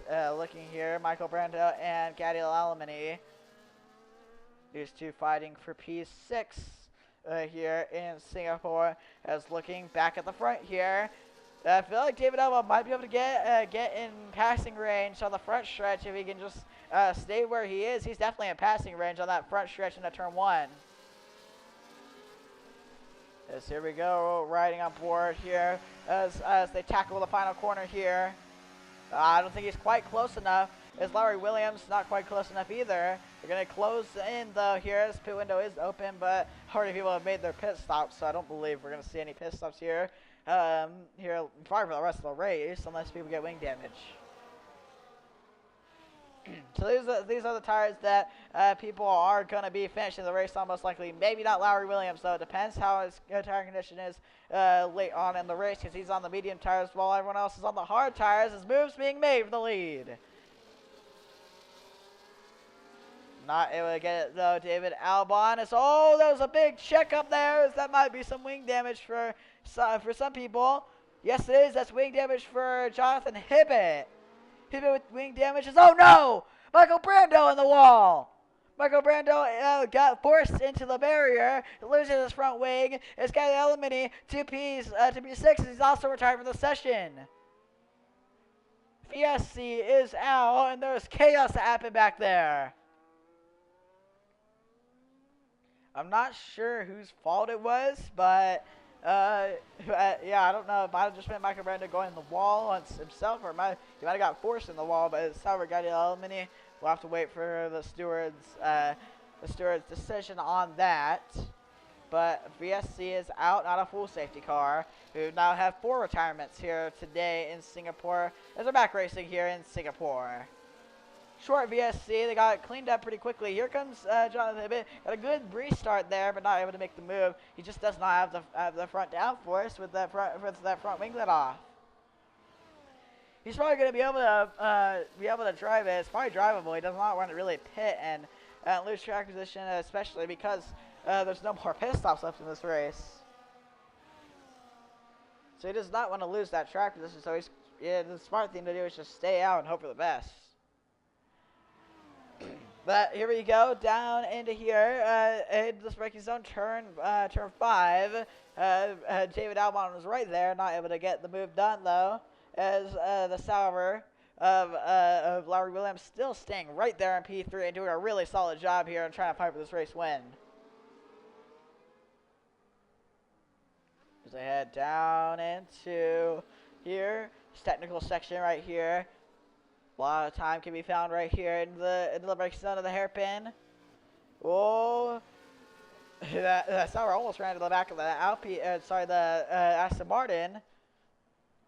Looking here, Michael Brando and Gadiel Alemany. These two fighting for P6 here in Singapore. As looking back at the front here, I feel like David Albon might be able to get in passing range on the front stretch if he can just stay where he is. He's definitely in passing range on that front stretch into turn 1. As here we go, riding on board here as they tackle the final corner here. I don't think he's quite close enough. Is Lowry Williams not quite close enough either? They're going to close in though here. This pit window is open, but already people have made their pit stops, so I don't believe we're going to see any pit stops here. Here probably for the rest of the race, unless people get wing damage. So these are the tires that people are going to be finishing the race on most likely. Maybe not Lowry Williams, though. It depends how his tire condition is late on in the race, because he's on the medium tires while everyone else is on the hard tires. His moves being made for the lead. Not able to get it, though. David Albon is... Oh, that was a big check up there. That might be some wing damage for some people. Yes, it is. That's wing damage for Jonathan Hibbett. Hibbett with wing damages. Oh, no! Michael Brando in the wall. Michael Brando got forced into the barrier. Loses his front wing. It's got Alemany to P6. He's also retired from the session. Fieschi is out, and there's chaos that happened back there. I'm not sure whose fault it was, but yeah, I don't know. It might have just been Michael Brando going in the wall on himself, or he might have got forced in the wall. But it's Sauber Gadiel Alemany. We'll have to wait for the steward's decision on that. But VSC is out, not a full safety car. We now have 4 retirements here today in Singapore as we're back racing here in Singapore. Short VSC, they got it cleaned up pretty quickly. Here comes Jonathan Hibbett. Got a good restart there, but not able to make the move. He just does not have the front downforce with that front winglet off. He's probably going to be able to drive it. It's probably drivable. He does not want to really pit and lose track position, especially because there's no more pit stops left in this race. So he does not want to lose that track position. So the smart thing to do is just stay out and hope for the best. But here we go, down into here, in this braking zone, turn 5. David Albon was right there, not able to get the move done though, as the Sauber of Lowry Williams still staying right there in P3 and doing a really solid job here and trying to fight for this race win. As they head down into here, this technical section right here. A lot of time can be found right here in the braking zone of the hairpin. Oh, that Sauber almost ran to the back of the Aston Martin.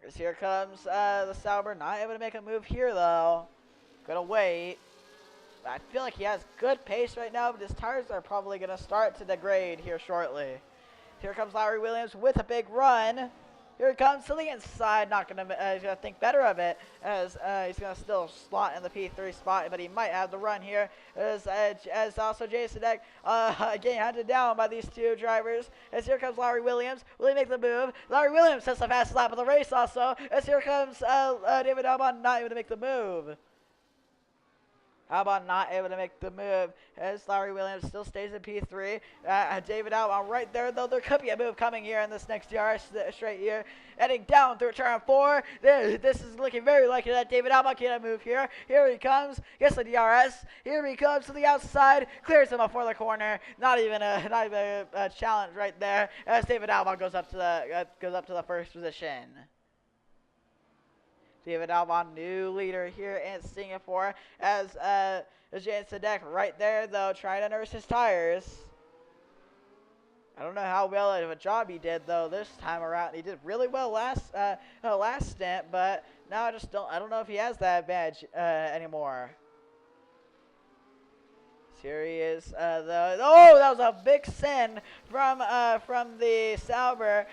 As here comes the Sauber, not able to make a move here though. Gonna wait. I feel like he has good pace right now, but his tires are probably gonna start to degrade here shortly. Here comes Lowry Williams with a big run. Here he comes to the inside, not gonna, he's gonna think better of it, as he's gonna still slot in the P3 spot, but he might have the run here, as also Jason Deck, getting hunted down by these two drivers, as here comes Larry Williams. Will he make the move? Larry Williams has the fastest lap of the race also, as here comes, David Albon not able to make the move. Albon not able to make the move as Larry Williams still stays in P3. David Albon right there, though. There could be a move coming here in this next DRS straight here. Heading down through turn 4. This is looking very likely that David Albon can move here. Here he comes. Gets the DRS. Here he comes to the outside. Clears him up for the corner. Not even a challenge right there as David Albon goes up to the first position. David Albon, new leader here in Singapore, as Jason Deck right there, though, trying to nurse his tires. I don't know how well of a job he did, though, this time around. He did really well last stint, but now I don't know if he has that advantage anymore. Here he is, oh, that was a big sin from the Sauber.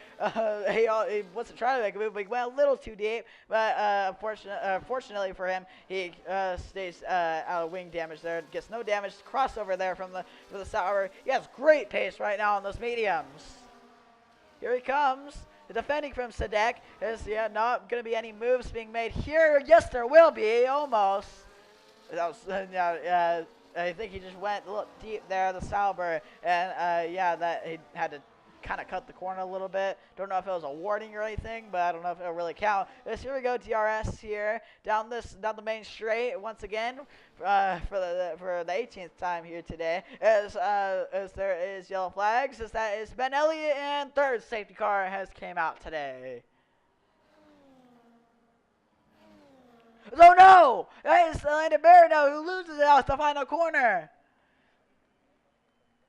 He wasn't trying to make a move, but he went a little too deep. But fortunately for him, he stays out of wing damage there. Gets no damage. Crossover there from the Sauber. He has great pace right now on those mediums. Here he comes. The defending from Sadek is not going to be any moves being made here. Yes, there will be. Almost. That was I think he just went a little deep there, the Sauber, and that he had to kind of cut the corner a little bit. Don't know if it was a warning or anything, but I don't know if it'll really count. Here we go, DRS here down the main straight once again for the 18th time here today. As there is yellow flags, as that is Ben Elliott, and third safety car has came out today. Oh no! That is Landon Barrino who loses it off the final corner.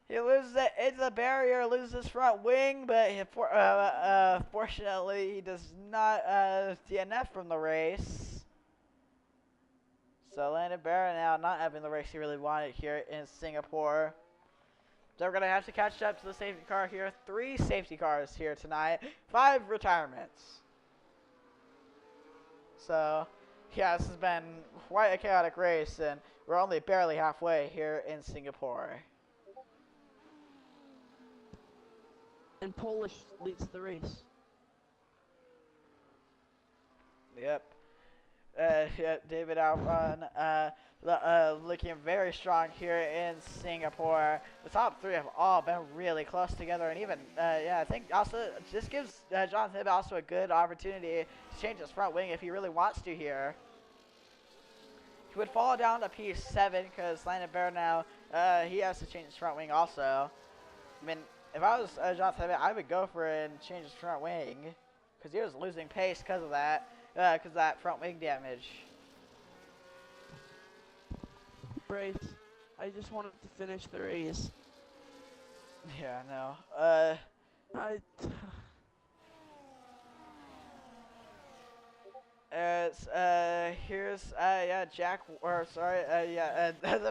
He loses it into the barrier, loses front wing, but fortunately he does not DNF from the race. So Landon Barrino not having the race he really wanted here in Singapore. So we're going to have to catch up to the safety car here. 3 safety cars here tonight. 5 retirements. So yeah, this has been quite a chaotic race, and we're only barely halfway here in Singapore. And Polish leads the race. Yep. David Albon looking very strong here in Singapore. The top 3 have all been really close together, and even I think also this gives Jonathan Hibb also a good opportunity to change his front wing if he really wants to here. He would fall down to P7 because Landon Barrino he has to change his front wing also. I mean, if I was Jonathan Hibb, I would go for it and change his front wing because he was losing pace because of that. Because of that front wing damage. Brace, I just wanted to finish the race. Yeah, I know. Here's Jack, or sorry,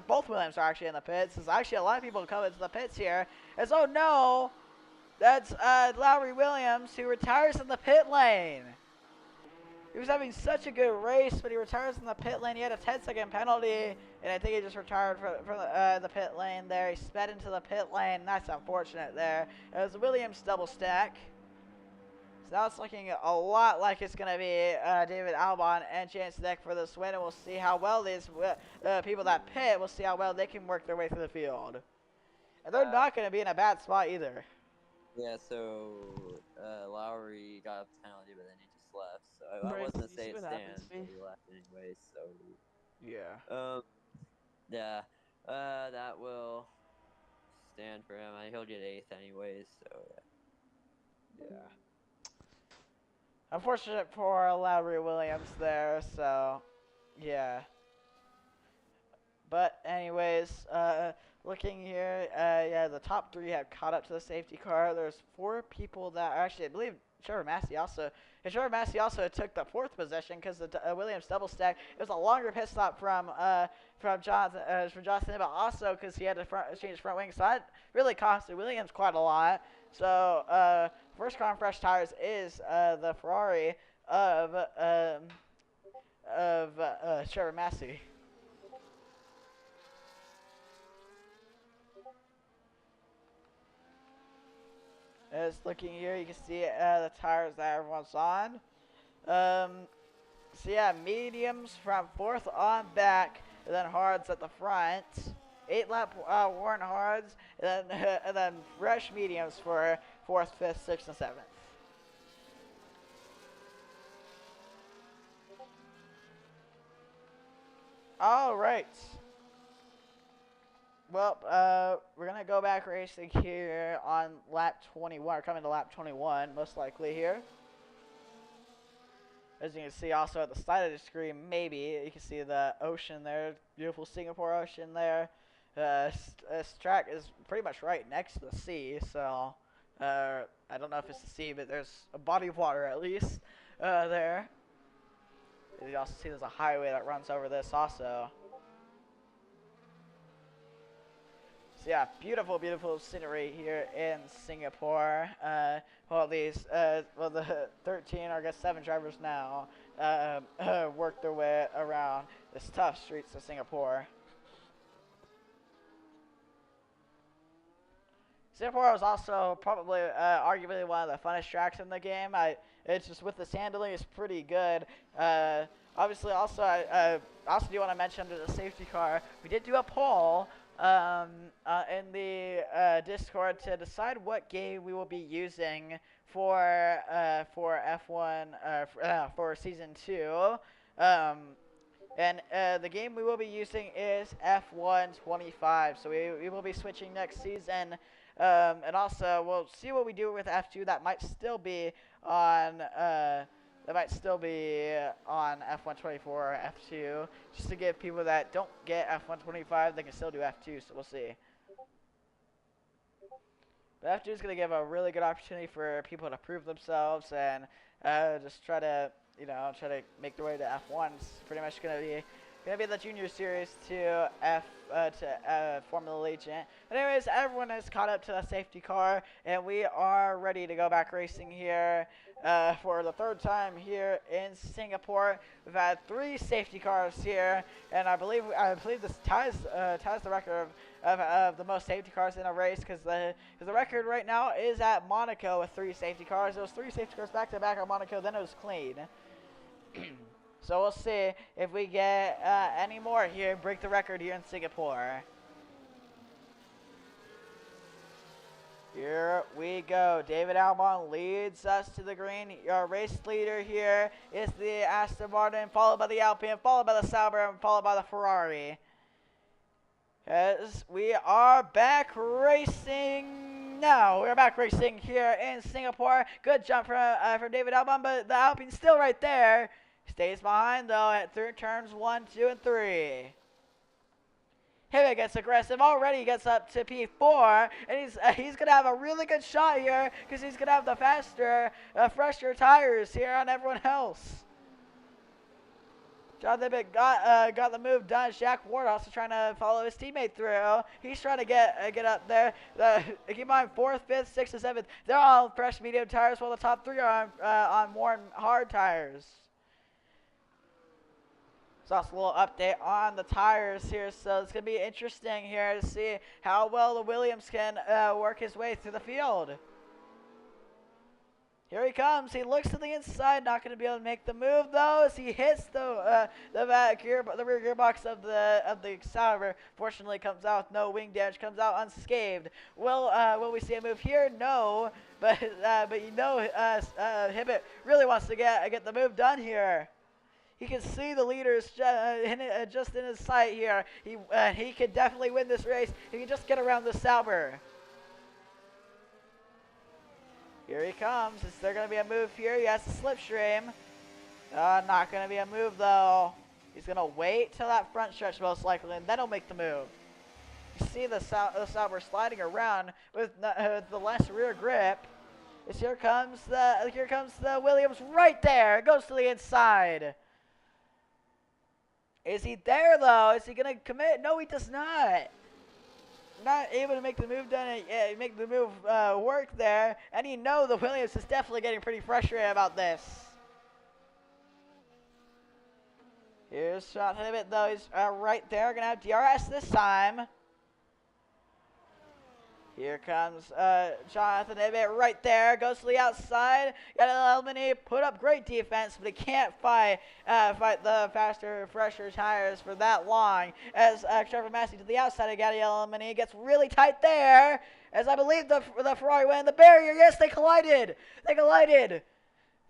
both Williams are actually in the pits. There's actually a lot of people coming to the pits here. As oh no, that's Lowry Williams who retires in the pit lane. He was having such a good race, but he retires in the pit lane. He had a 10-second penalty, and I think he just retired from the pit lane there. He sped into the pit lane. That's unfortunate there. It was Williams double stack. So now it's looking a lot like it's going to be David Albon and Chance Deck for this win, and we'll see how well these people that pit, we'll see how well they can work their way through the field. And they're not going to be in a bad spot either. Yeah, so Lowry got a penalty, but then he just left. So I wasn't to say it stands, but he left anyways. So yeah. That will stand for him. He'll get 8th anyways. So yeah. Unfortunate for Lowry Williams there. So yeah. But anyways, looking here, the top 3 have caught up to the safety car. There's 4 people that actually, I believe Trevor Massey also took the fourth position because the Williams double stack. It was a longer pit stop from Johnson, but also because he had to change his front wing, so that really costed Williams quite a lot. So first car on fresh tires is the Ferrari of Trevor Massey. As looking here, you can see the tires that everyone's on. So yeah, mediums from fourth on back, and then hards at the front. 8-lap Warren hards, and then fresh mediums for fourth, fifth, sixth, and seventh. All right. Well, we're going to go back racing here on lap 21, or coming to lap 21, most likely here. As you can see also at the side of the screen, maybe, you can see the ocean there, beautiful Singapore Ocean there. This track is pretty much right next to the sea, so I don't know if it's the sea, but there's a body of water at least there. You also see there's a highway that runs over this also. So yeah, beautiful, beautiful scenery here in Singapore. The 13, or I guess 7 drivers now work their way around this tough streets of Singapore. Singapore was also probably arguably one of the funnest tracks in the game. It's just with the handling, it's pretty good. Obviously, also I also do want to mention under the safety car, we did do a poll in the Discord to decide what game we will be using for F1 for season 2. And the game we will be using is F1 25. So we will be switching next season. And also we'll see what we do with F2. That might still be on F1 24 or F2, just to give people that don't get F1 25, they can still do F2, so we'll see. But F2 is going to give a really good opportunity for people to prove themselves and just try to make their way to F1. It's pretty much going to be the junior series to Formula Allegiant. But anyways, everyone has caught up to the safety car, and we are ready to go back racing here for the 3rd time here in Singapore. We've had 3 safety cars here, and I believe this ties the record of the most safety cars in a race, because the record right now is at Monaco with 3 safety cars. There was 3 safety cars back to back at Monaco, then it was clean. So we'll see if we get any more here, break the record here in Singapore. Here we go. David Albon leads us to the green. Our race leader here is the Aston Martin, followed by the Alpine, followed by the Sauber, and followed by the Ferrari. As we are back racing now. We're back racing here in Singapore. Good jump from David Albon, but the Alpine's still right there. Stays behind though at turns 1, 2, and 3. Hibbett gets aggressive, already gets up to P4, and he's going to have a really good shot here because he's going to have the faster, fresher tires here on everyone else. John Hibbett got the move done. Jack Ward also trying to follow his teammate through. He's trying to get up there. Keep in mind, 4th, 5th, 6th, and 7th. They're all fresh medium tires, while the top 3 are on worn hard tires. So that's a little update on the tires here. So it's going to be interesting here to see how well the Williams can work his way through the field. Here he comes. He looks to the inside. Not going to be able to make the move though, as he hits the rear gearbox of the Sauber. Fortunately, comes out with no wing damage. Comes out unscathed. Will we see a move here? No. But Hibbett really wants to get the move done here. He can see the leaders just in his sight here. He could definitely win this race if he can just get around the Sauber. Here he comes. Is there going to be a move here? He has the slipstream. Not going to be a move though. He's going to wait till that front stretch most likely, and then he'll make the move. You see the Sauber sliding around with the less rear grip. As here comes the Williams right there. It goes to the inside. Is he there though? Is he gonna commit? No, he does not. Not able to make the move work there, and you know the Williams is definitely getting pretty frustrated about this. Here's Jonathan Ibbett though. He's right there. Gonna have DRS this time. Here comes Jonathan Ibbett right there. Goes to the outside. Got Elmany put up great defense, but he can't fight the faster, fresher tires for that long. As Trevor Massey to the outside of Gatti Elmany gets really tight there. As I believe the Ferrari went in the barrier. Yes, they collided. They collided.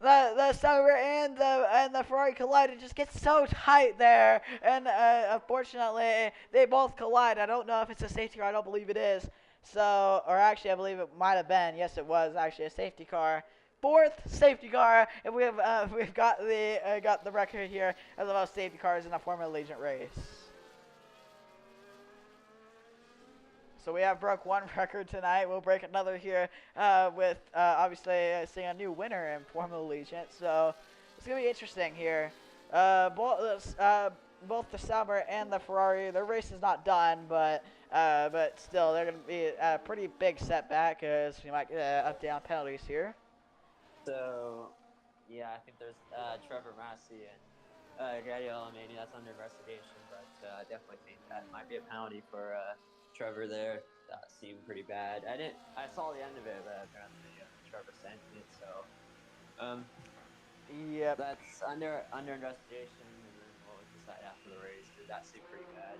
The Sauber and the Ferrari collided. Just gets so tight there, and unfortunately they both collide. I don't know if it's a safety car. I don't believe it is. So, or actually, I believe it might have been. Yes, it was actually a safety car. Fourth safety car, and we've got the record here of the most safety cars in a Formula Allegiant race. So we have broke one record tonight. We'll break another here with obviously seeing a new winner in Formula Allegiant. So it's gonna be interesting here. Both the Sauber and the Ferrari, their race is not done, but still, they're going to be a pretty big setback as we might get update on penalties here. So, yeah, I think there's Trevor Massey and Gatti Elmany. That's under investigation, but I definitely think that might be a penalty for Trevor there. That seemed pretty bad. I saw the end of it, but apparently Trevor sent it. So, yep. That's under investigation, and then we'll decide after the race. That seemed pretty bad.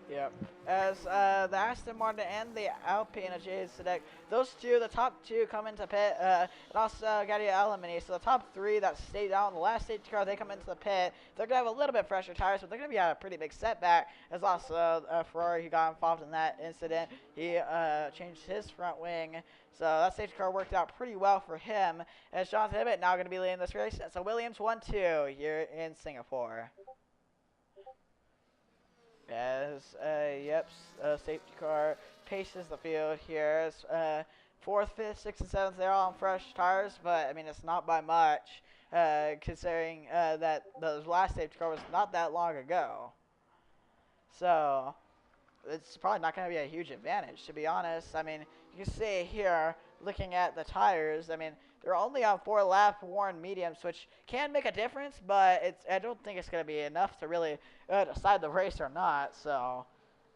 Yep. As the Aston Martin and the Alpine Ajay Sadek, those two, the top two come into pit, and also Gatti Elmany. So the top three that stayed out in the last safety car, they come into the pit. They're going to have a little bit fresher tires, but they're going to be at a pretty big setback. There's also Ferrari who got involved in that incident. He changed his front wing. So that safety car worked out pretty well for him. As Jonathan Ibbett now going to be leading this race. So Williams 1-2 here in Singapore. As, safety car paces the field here. As, 4th, 5th, 6th, and 7th, they're all on fresh tires, but, I mean, it's not by much, considering that the last safety car was not that long ago. So, it's probably not going to be a huge advantage, to be honest. I mean, you can see here, looking at the tires, I mean, they're only on 4-lap worn mediums, which can make a difference, but I don't think it's going to be enough to really decide the race or not. So,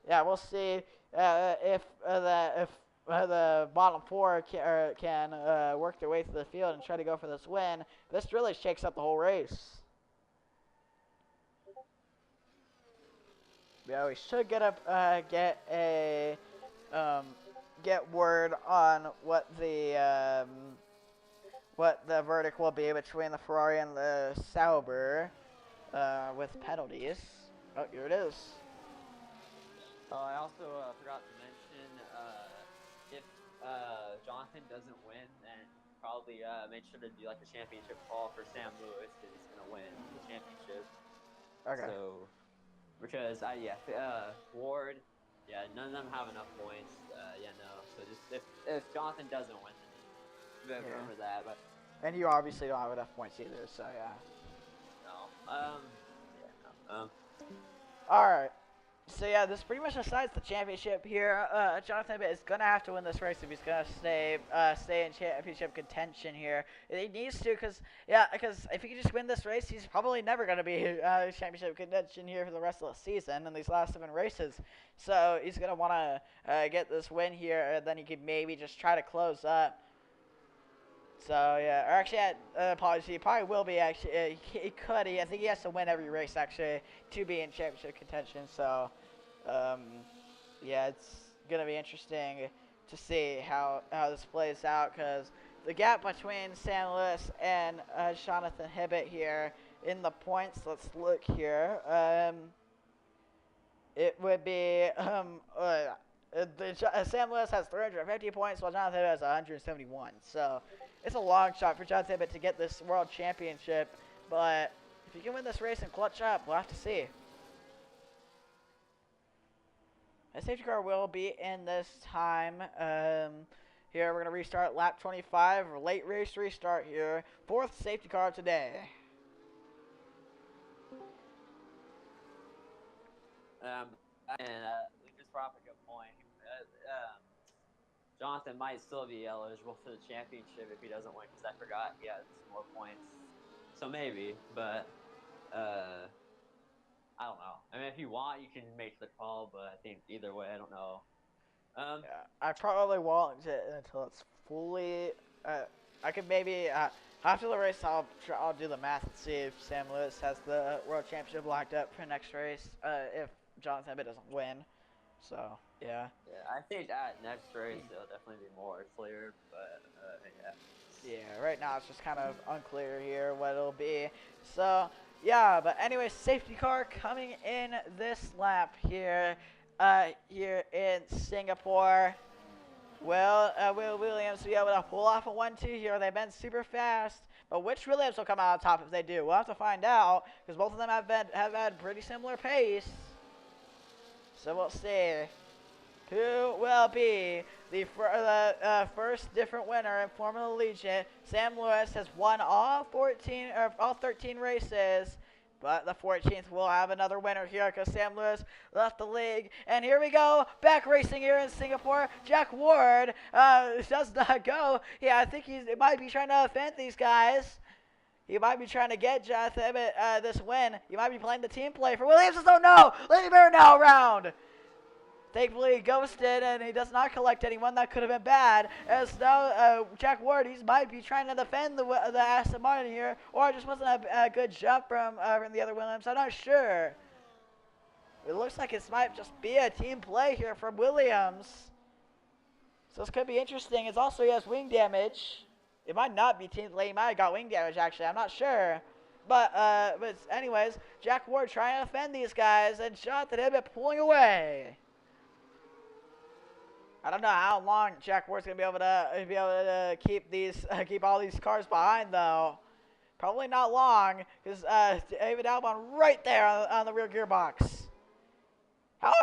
yeah, we'll see if the bottom four can work their way through the field and try to go for this win. This really shakes up the whole race. Yeah, we should get word on what the verdict will be between the Ferrari and the Sauber with penalties. Oh, here it is. I also forgot to mention if Jonathan doesn't win, then probably make sure to do like a championship call for Sam Lewis because he's gonna win the championship. Okay. So, because Ward, none of them have enough points. So just if Jonathan doesn't win, then vote for that. But and you obviously don't have enough points either. So yeah. No. All right. So yeah, this pretty much decides the championship here. Jonathan Ibbett is gonna have to win this race if he's gonna stay in championship contention here. He needs to, because if he can just win this race, he's probably never gonna be championship contention here for the rest of the season in these last 7 races. So he's gonna want to get this win here, and then he could maybe just try to close up. So yeah, or actually, apologies, he probably will be actually. He could. I think he has to win every race actually to be in championship contention. So, yeah, it's gonna be interesting to see how this plays out, because the gap between Sam Lewis and Jonathan Ibbett here in the points. Let's look here. It would be Sam Lewis has 350 points, while Jonathan Ibbett has 171. So it's a long shot for Jonathan Ibbett to get this world championship, but if he can win this race and clutch up, we'll have to see. The safety car will be in this time. Here we're gonna restart lap 25, late race restart here. 4th safety car of today. And Lucas brought up a good point. Jonathan might still be eligible for the championship if he doesn't win, because I forgot he has more points. So maybe, but I don't know. I mean, if you want, you can make the call, but I think either way, I don't know. Yeah, I probably won't until it's fully. I could maybe after the race, I'll do the math and see if Sam Lewis has the world championship locked up for next race. If Jonathan Abbott doesn't win, so yeah. Yeah, I think at next race it'll definitely be more clear, but yeah. Yeah, right now it's just kind of unclear here what it'll be. So yeah, but anyway, safety car coming in this lap here. Here in Singapore. Will Williams be able to pull off a 1-2 here? They've been super fast, but which Williams will come out on top if they do? We'll have to find out because both of them have had pretty similar pace. So we'll see who will be the first different winner in Formula Allegiant. Sam Lewis has won all 13 races. But the 14th will have another winner here because Sam Lewis left the league. And here we go, back racing here in Singapore. Jack Ward does not go. Yeah, I think he might be trying to offend these guys. He might be trying to get Jonathan this win. He might be playing the team play for Williams. Oh no, Lenny Bear now around. Thankfully, he ghosted, and he does not collect anyone. That could have been bad. As now, Jack Ward, he might be trying to defend the Aston Martin here, or it just wasn't a good jump from the other Williams. I'm not sure. It looks like it might just be a team play here from Williams. So this could be interesting. It's also, he has wing damage. It might not be team play. He might have got wing damage, actually. I'm not sure. But anyways, Jack Ward trying to defend these guys, and Jonathan Abbott pulling away. I don't know how long Jack Ward's gonna be able to keep all these cars behind though. Probably not long, because David Albon right there on the rear gearbox. How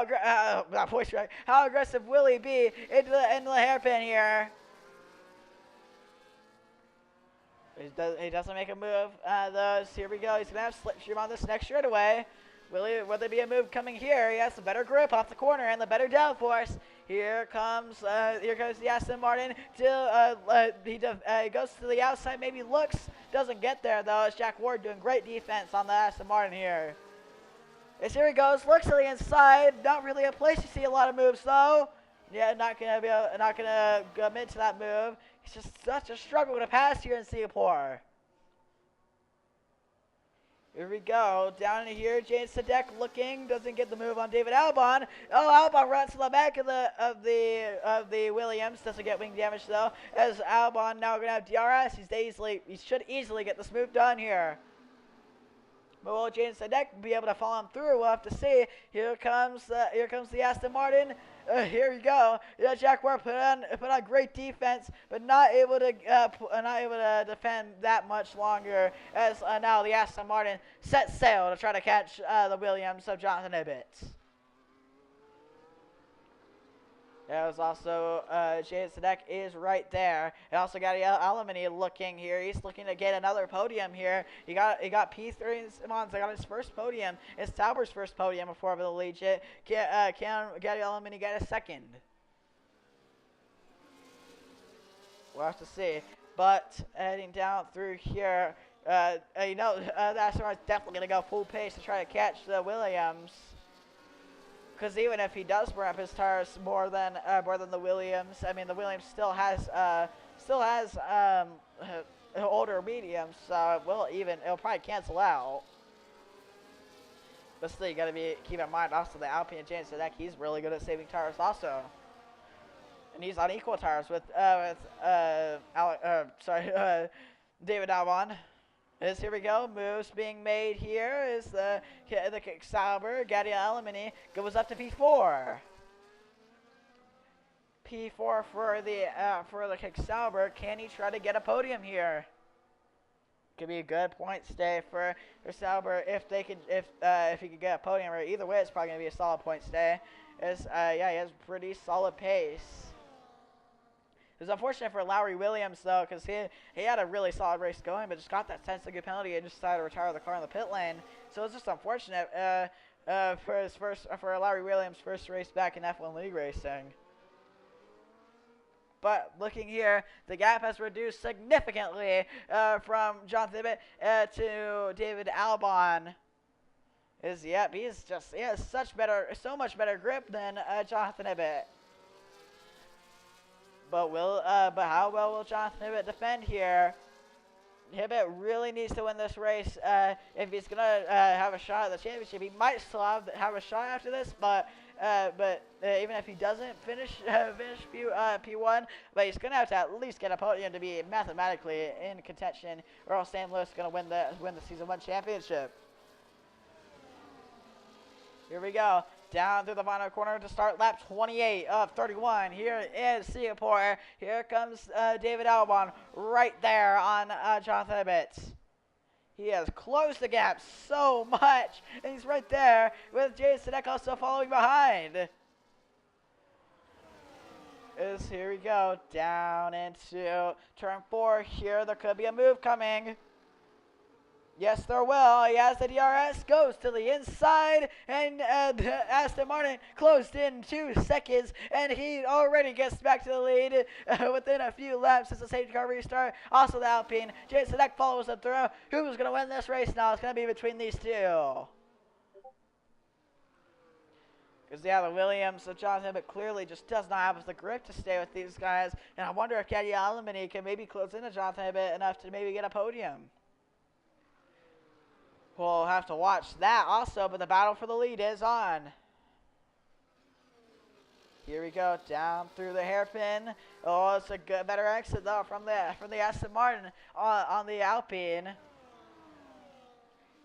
aggressive will he be into the hairpin here? He doesn't make a move. Here we go. He's gonna have slipstream on this next straightaway. Will there be a move coming here? He has the better grip off the corner and the better downforce. Here comes the Aston Martin. He goes to the outside, maybe looks, doesn't get there though. It's Jack Ward doing great defense on the Aston Martin here. As here he goes, looks to the inside. Not really a place you see a lot of moves though. Yeah, not gonna commit to that move. It's just such a struggle to pass here in Singapore. Here we go, down in here, James Sadek looking, doesn't get the move on David Albon. Oh, Albon runs to the back of the Williams, doesn't get wing damage though. As Albon now gonna have DRS, he should easily get this move done here. But will James Sadek be able to follow him through? We'll have to see. Here comes the Aston Martin. Here we go. Yeah, Jack Ward put on great defense, but not able to defend that much longer. As now the Aston Martin sets sail to try to catch the Williams of Jonathan Abbott. There was also James Sadek is right there. And also got Alamany looking here. He's looking to get another podium here. He got P3 in Simmons. Got his first podium. It's Sauber's first podium before the Allegiant. Can Gary Alamany get a second? We'll have to see. But heading down through here, the Aston Martin's definitely gonna go full pace to try to catch the Williams. Because even if he does burn up his tires more than the Williams, I mean the Williams still has older mediums, so it'll probably cancel out. But still, you gotta keep in mind also the Alpine James Sadek, he's really good at saving tires also, and he's on equal tires with David Albon. Here we go. Moves being made here is the kick Sauber. Gadi Alamany goes up to P4. P4 for the kick Sauber. Can he try to get a podium here? Could be a good point stay for Sauber if he could get a podium. Or either way, it's probably gonna be a solid point stay. He has pretty solid pace. It was unfortunate for Lowry Williams, though, because he had a really solid race going, but just got that sensitive penalty and just decided to retire the car in the pit lane. So it's just unfortunate for Lowry Williams' first race back in F1 League racing. But looking here, the gap has reduced significantly from Jonathan Ibbett to David Albon. He has so much better grip than Jonathan Ibbett. But how well will Jonathan Ibbett defend here? Ibbett really needs to win this race if he's gonna have a shot at the championship. He might still have a shot after this, but even if he doesn't finish P1, but he's gonna have to at least get a podium to be mathematically in contention, or else Sam Lewis is gonna win the season 1 championship. Here we go. Down through the final corner to start lap 28 of 31 here in Singapore. Here comes David Albon right there on Jonathan Ibbett. He has closed the gap so much, and he's right there with Jason Sadek also following behind. Here we go, down into turn 4. Here there could be a move coming. Yes, there will. He has the DRS, goes to the inside, and Aston Martin closed in 2 seconds, and he already gets back to the lead within a few laps as the safety car restart. Also the Alpine. Jason Sadek follows him through. Who's going to win this race now? It's going to be between these two. Because, yeah, the Williams of Jonathan Ibbett clearly just does not have the grip to stay with these guys, and I wonder if Caddy Alamany can maybe close into Jonathan Ibbett enough to maybe get a podium. We'll have to watch that also, but the battle for the lead is on. Here we go, down through the hairpin. Oh, it's a better exit though from the Aston Martin on the Alpine.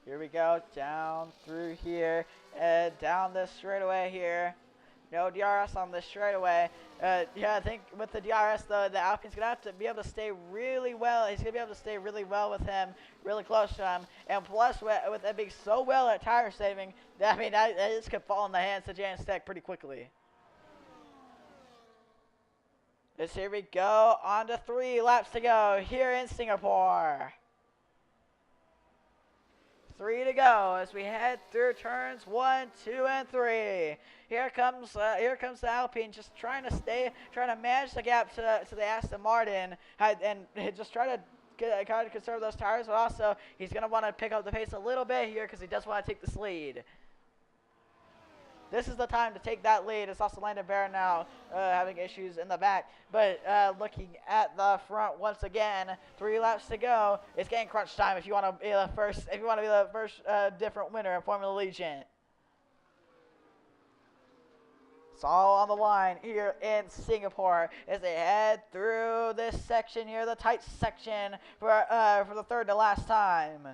Here we go, down through here and down this straightaway here. No DRS on this straightaway. Yeah, I think with the DRS, though, the Alpine's going to have to be able to stay really well. He's going to be able to stay really well with him, really close to him. And plus, with it being so well at tire saving, I mean, this could fall in the hands of Jason Sadek pretty quickly. Here we go, on to 3 laps to go here in Singapore. 3 to go as we head through turns 1, 2, and 3. Here comes the Alpine, just trying to manage the gap to the Aston Martin, and just try to conserve those tires. But also, he's gonna want to pick up the pace a little bit here because he does want to take this lead. This is the time to take that lead. It's also Landon Bear now having issues in the back. But looking at the front once again, 3 laps to go. It's getting crunch time if you want to be the first. If you want to be the first different winner in Formula Allegiant. It's all on the line here in Singapore as they head through this section here, the tight section for the 3rd to last time.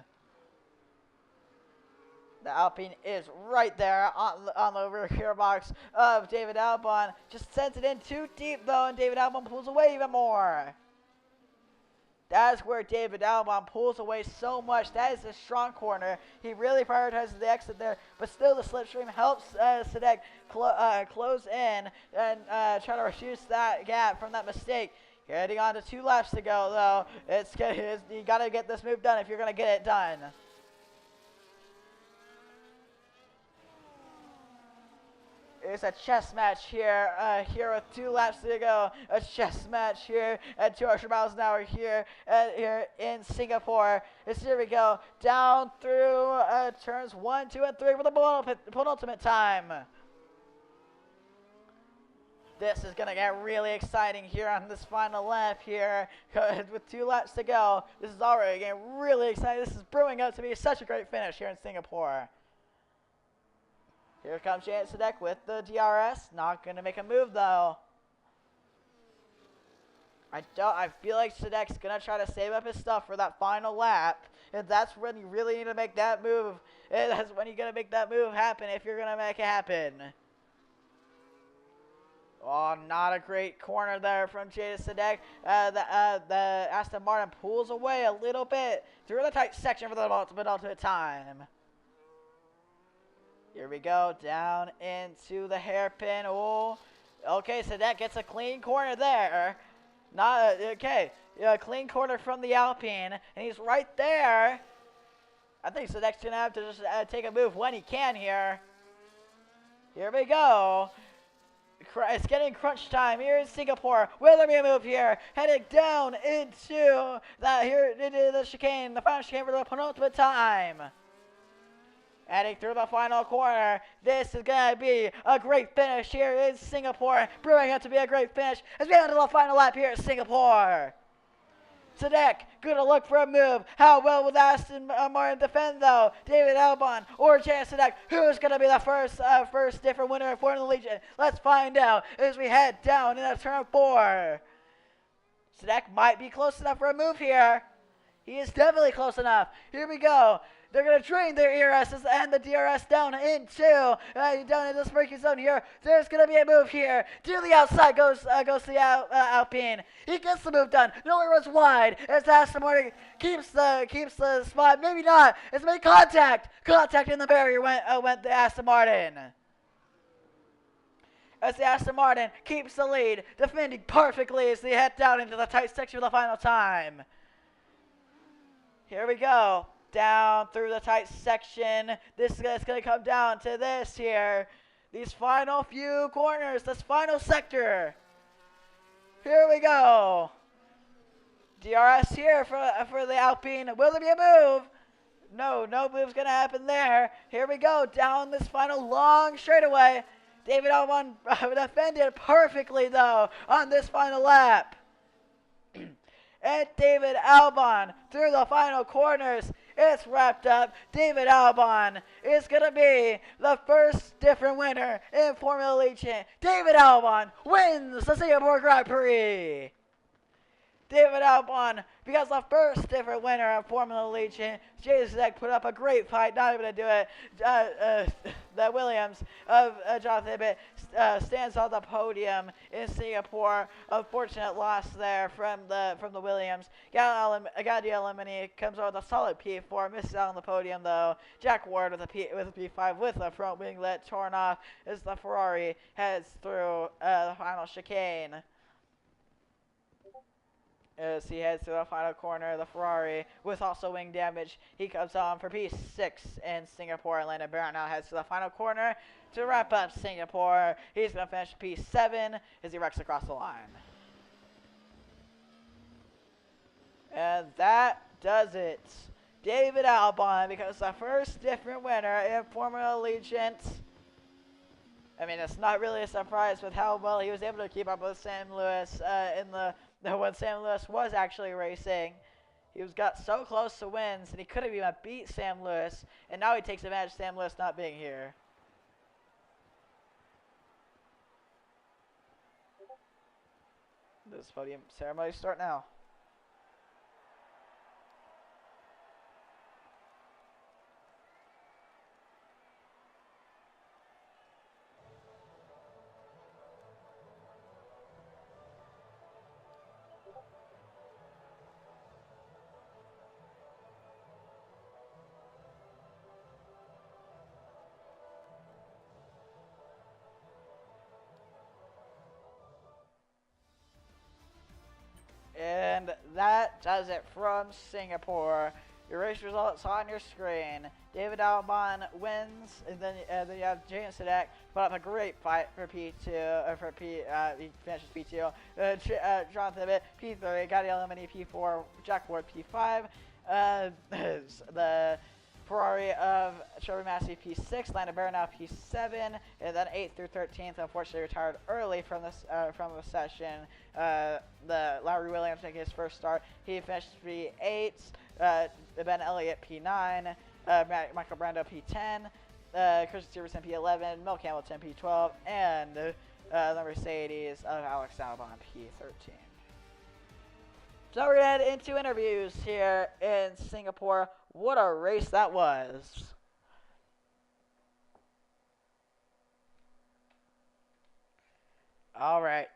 The Alpine is right there on the rear gearbox of David Albon. Just sends it in too deep, though, and David Albon pulls away even more. That's where David Albon pulls away so much. That is a strong corner. He really prioritizes the exit there, but still the slipstream helps Sadek close in and try to reduce that gap from that mistake. Heading on to 2 laps to go, though. You got to get this move done if you're going to get it done. It's a chess match here, here with 2 laps to go. A chess match here at 200 miles an hour here in Singapore. Here we go, down through turns 1, 2, and 3 for the penultimate time. This is going to get really exciting here on this final lap here with 2 laps to go. This is already getting really exciting. This is brewing up to be such a great finish here in Singapore. Here comes Jason Sadek with the DRS. Not going to make a move, though. I feel like Sadek's going to try to save up his stuff for that final lap. And that's when you really need to make that move. And that's when you're going to make that move happen if you're going to make it happen. Oh, not a great corner there from Jason Sadek. The Aston Martin pulls away a little bit through the tight section for the ultimate time. Here we go, down into the hairpin. Oh, okay, Sadek gets a clean corner there. Not okay. Yeah, clean corner from the Alpine, and he's right there. I think Sadek's gonna have to just take a move when he can here. Here we go. It's getting crunch time here in Singapore. Will there be a move here? Heading down into the chicane, the final chicane for the penultimate time. Heading through the final corner. This is going to be a great finish here in Singapore. Brewing up to be a great finish as we head to the final lap here in Singapore. Sadek, gonna look for a move. How well will Aston Martin defend though? David Albon or Chance Sadek? Who's gonna be the first different winner for the Legion? Let's find out as we head down into turn 4. Sadek might be close enough for a move here. He is definitely close enough. Here we go. They're going to drain their ERSs and the DRS down into this braking zone here. There's going to be a move here. To the outside goes the Alpine. He gets the move done. Nowhere runs wide as Aston Martin keeps the spot. Maybe not. It's made contact. Contact in the barrier went the Aston Martin. As the Aston Martin keeps the lead, defending perfectly as they head down into the tight section of the final time. Here we go. Down through the tight section. This is going to come down to this here. These final few corners. This final sector. Here we go. DRS here for the Alpine. Will there be a move? No move's going to happen there. Here we go. Down this final long straightaway. David Albon defended perfectly, though, on this final lap. And David Albon through the final corners. It's wrapped up. David Albon is going to be the first different winner in Formula Legion. David Albon wins the Singapore Grand Prix. David Albon becomes the first different winner in Formula Legion. Jason Zek put up a great fight, not able to do it. The Williams of Jonathan Hibbett stands on the podium in Singapore. Unfortunate loss there from the Williams. Gadi Elimini comes over with a solid P4, misses out on the podium though. Jack Ward with a P5 with the front winglet torn off as the Ferrari heads through the final chicane. As he heads to the final corner, the Ferrari with also wing damage. He comes on for P6 in Singapore. Landon Barrett now heads to the final corner to wrap up Singapore. He's going to finish P7 as he wrecks across the line. And that does it. David Albon becomes the first different winner in Formula Allegiant. I mean, it's not really a surprise with how well he was able to keep up with Sam Lewis when Sam Lewis was actually racing. He got so close to wins, and he could have even beat Sam Lewis, and now he takes advantage of Sam Lewis not being here. This podium ceremony start now. And that does it from Singapore. Your race results on your screen. David Albon wins, and then you have James Sadek put up a great fight for P2. He finishes P2. Jonathan Hibbett P3. Gadi Elimini P4. Jack Ward P5. The Ferrari of Trevor Massey P6, Landon Barrett now P7, and then 8th through 13th unfortunately retired early from the session. The Lowry Williams making his first start, he finished P8. Ben Elliott P9, Michael Brando P10, Christian Severson P11, Mel Hamilton P12, and the Mercedes of Alex Albon P13. So we're going to head into interviews here in Singapore. What a race that was. All right.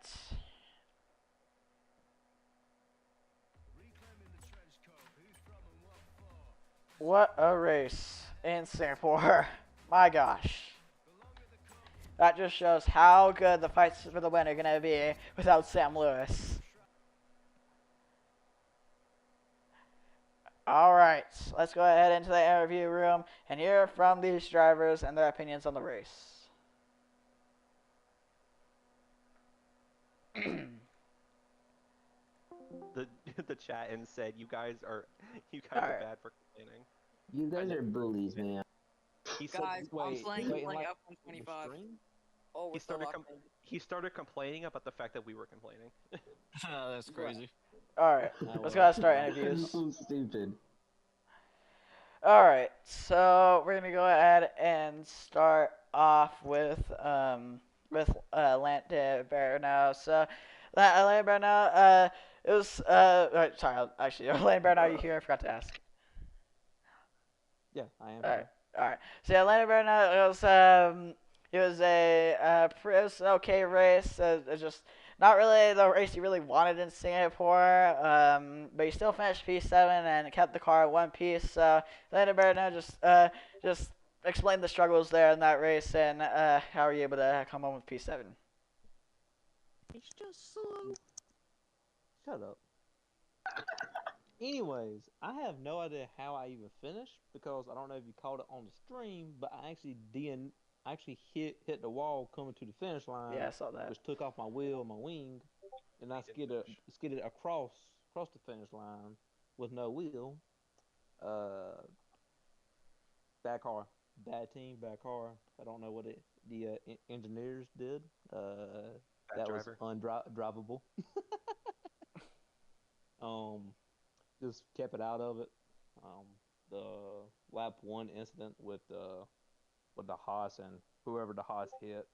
What a race in Singapore. My gosh. That just shows how good the fights for the win are going to be without Sam Lewis. All right, let's go ahead into the interview room and hear from these drivers and their opinions on the race. The the chat and said you All guys are right. bad for complaining. You guys are bullies, man. He said Guys, I'm Wait, playing wait, like like the F125. stream? Oh, he with the started left com hand. he started complaining about the fact that we were complaining. That's crazy. All right, Oh, let's go well. ahead and start That's interviews. so stupid. All right, so we're gonna go ahead and start off with Lante Berno. So, Lante Berno, it was sorry, actually, Lante Berno, are you here? I forgot to ask. Yeah, I am. All right, Here. all right. So yeah, Lante Berno, it was it was an okay race. Just not really the race you really wanted in Singapore. But you still finished P7 and kept the car in one piece. So Lante Berno just explain the struggles there in that race and how are you able to come home with P7? He's just slow. Shut up. Anyways, I have no idea how I even finished because I don't know if you caught it on the stream, but I actually hit the wall coming to the finish line, Yeah, I saw that. which took off my wheel, my wing, and I skidded across the finish line with no wheel. Bad car, bad team, bad car. I don't know what the engineers did. Bad That driver. was undrivable. Just kept it out of it. The lap one incident with the Haas and whoever the Haas hit.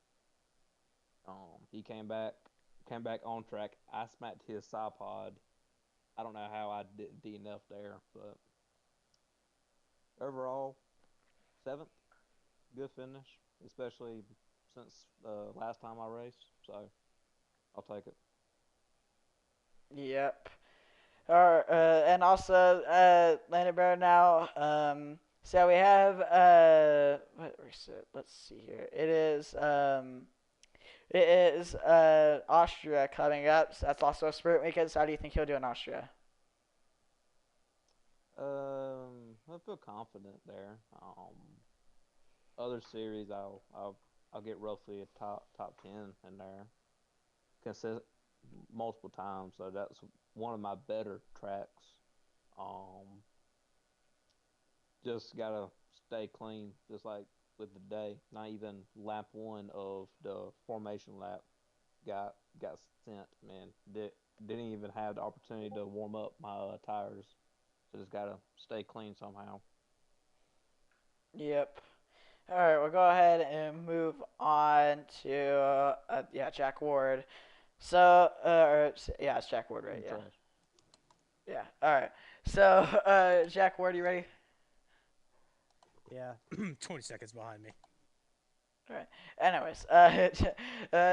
He came back on track. I smacked his side pod. I don't know how I didn't DNF there, but overall, 7th, good finish, especially since last time I raced. So I'll take it. Yep. And also, Landon Bear now. So we have what race it? Let's see here. It is Austria coming up. So that's also a sprint weekend. So how do you think he'll do in Austria? I feel confident there. Other series, I'll get roughly a top 10 in there, multiple times. So that's one of my better tracks. Just gotta stay clean, just like with the day. Not even lap one of the formation lap got sent. Man, didn't even have the opportunity to warm up my tires. So just gotta stay clean somehow. Yep. All right, we'll go ahead and move on to Jack Ward. So yeah, it's Jack Ward, right? Yeah. Trash. Yeah. All right. So Jack Ward, you ready? Yeah, 20 seconds behind me. All right. Anyways,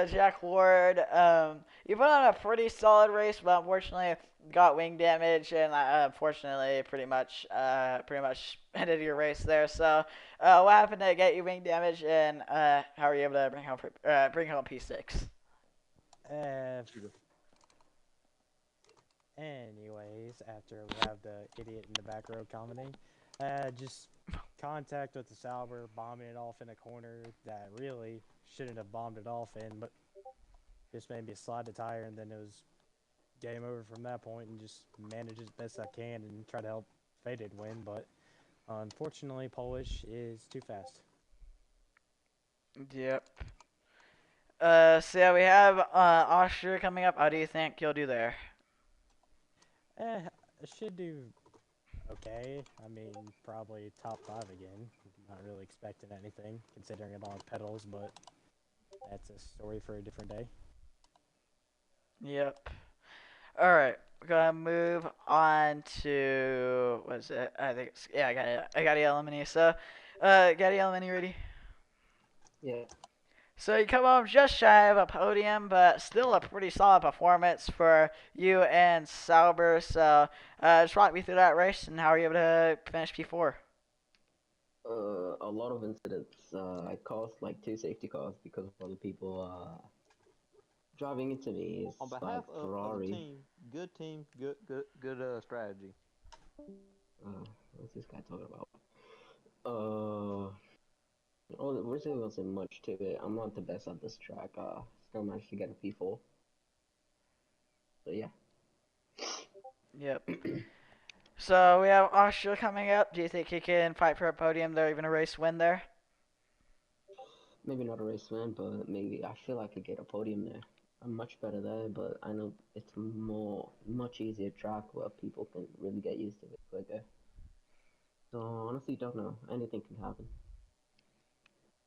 Jack Ward, you put on a pretty solid race, but unfortunately got wing damage, and unfortunately pretty much ended your race there. So, what happened to get you wing damage, and how are you able to bring home P6? Anyways, after we have the idiot in the back row commenting, just contact with the Sauber, bombing it off in a corner that really shouldn't have bombed it off in, but just made me slide the tire, and then it was game over from that point, and just manage as best I can and try to help Faded win, but unfortunately Polish is too fast. Yep. So yeah, we have Austria coming up. How do you think you'll do there? I should do okay. I mean, probably top 5 again. Not really expecting anything, considering it on pedals, but that's a story for a different day. Yep. All right, we're gonna move on to what is it? I think it's, yeah, I got Elimini. So, got Elimini ready. Yeah. So you come home just shy of a podium, but still a pretty solid performance for you and Sauber. So, just walk me through that race and how are you able to finish P4? A lot of incidents. I caused like 2 safety cars because of other people driving into me. It's On like behalf of the Ferrari. team, good strategy. What's this guy talking about? Uh, oh, there really wasn't much to it. I'm not the best at this track. Still managed to get a P4. So yeah. Yep. So we have Austria coming up. Do you think he can fight for a podium there, even a race win there? Maybe not a race win, but maybe I feel I could get a podium there. I'm much better there, but I know it's much easier track where people can really get used to it quicker. So honestly, don't know. Anything can happen.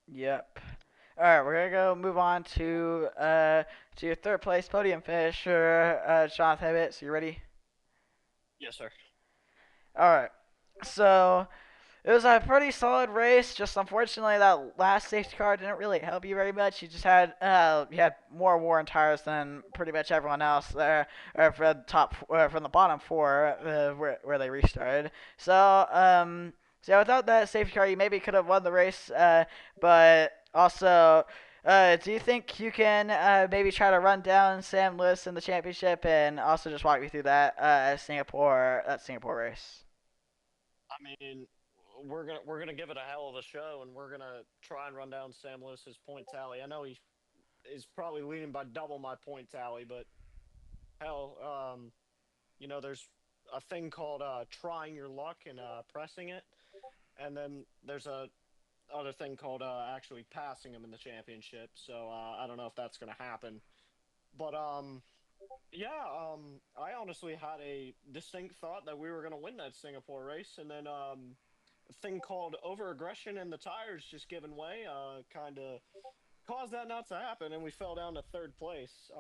Yep. All right, we're gonna go move on to your third place podium finisher, Jonathan Hibbett. So you ready? Yes, sir. All right. So it was a pretty solid race. Just unfortunately, that last safety car didn't really help you very much. You had more worn tires than pretty much everyone else there, for the from the bottom four, where they restarted. So yeah, without that safety car, you maybe could have won the race. But also, do you think you can maybe try to run down Sam Lewis in the championship, and also just walk me through that Singapore race? I mean, we're gonna give it a hell of a show, and we're gonna try and run down Sam Lewis's point tally. I know he is probably leading by double my point tally, but hell, there's a thing called trying your luck and pressing it, and then there's a other thing called actually passing him in the championship. So I don't know if that's gonna happen, but yeah, I honestly had a distinct thought that we were gonna win that Singapore race, and then a thing called over aggression and the tires just giving way, kind of caused that not to happen, and we fell down to third place.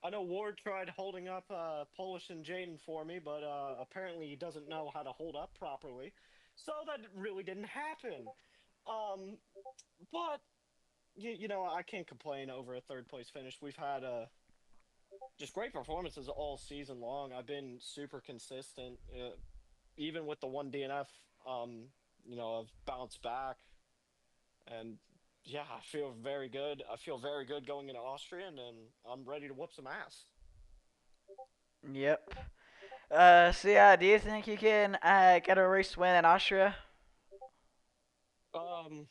I know Ward tried holding up Polish and Jaden for me, but apparently he doesn't know how to hold up properly, so that really didn't happen. Um, but I can't complain over a third place finish. We've had just great performances all season long. I've been super consistent, even with the one DNF. I've bounced back, and yeah, I feel very good. I feel very good going into Austria, and I'm ready to whoop some ass. Yep. So yeah, do you think you can get a race win in Austria? Um,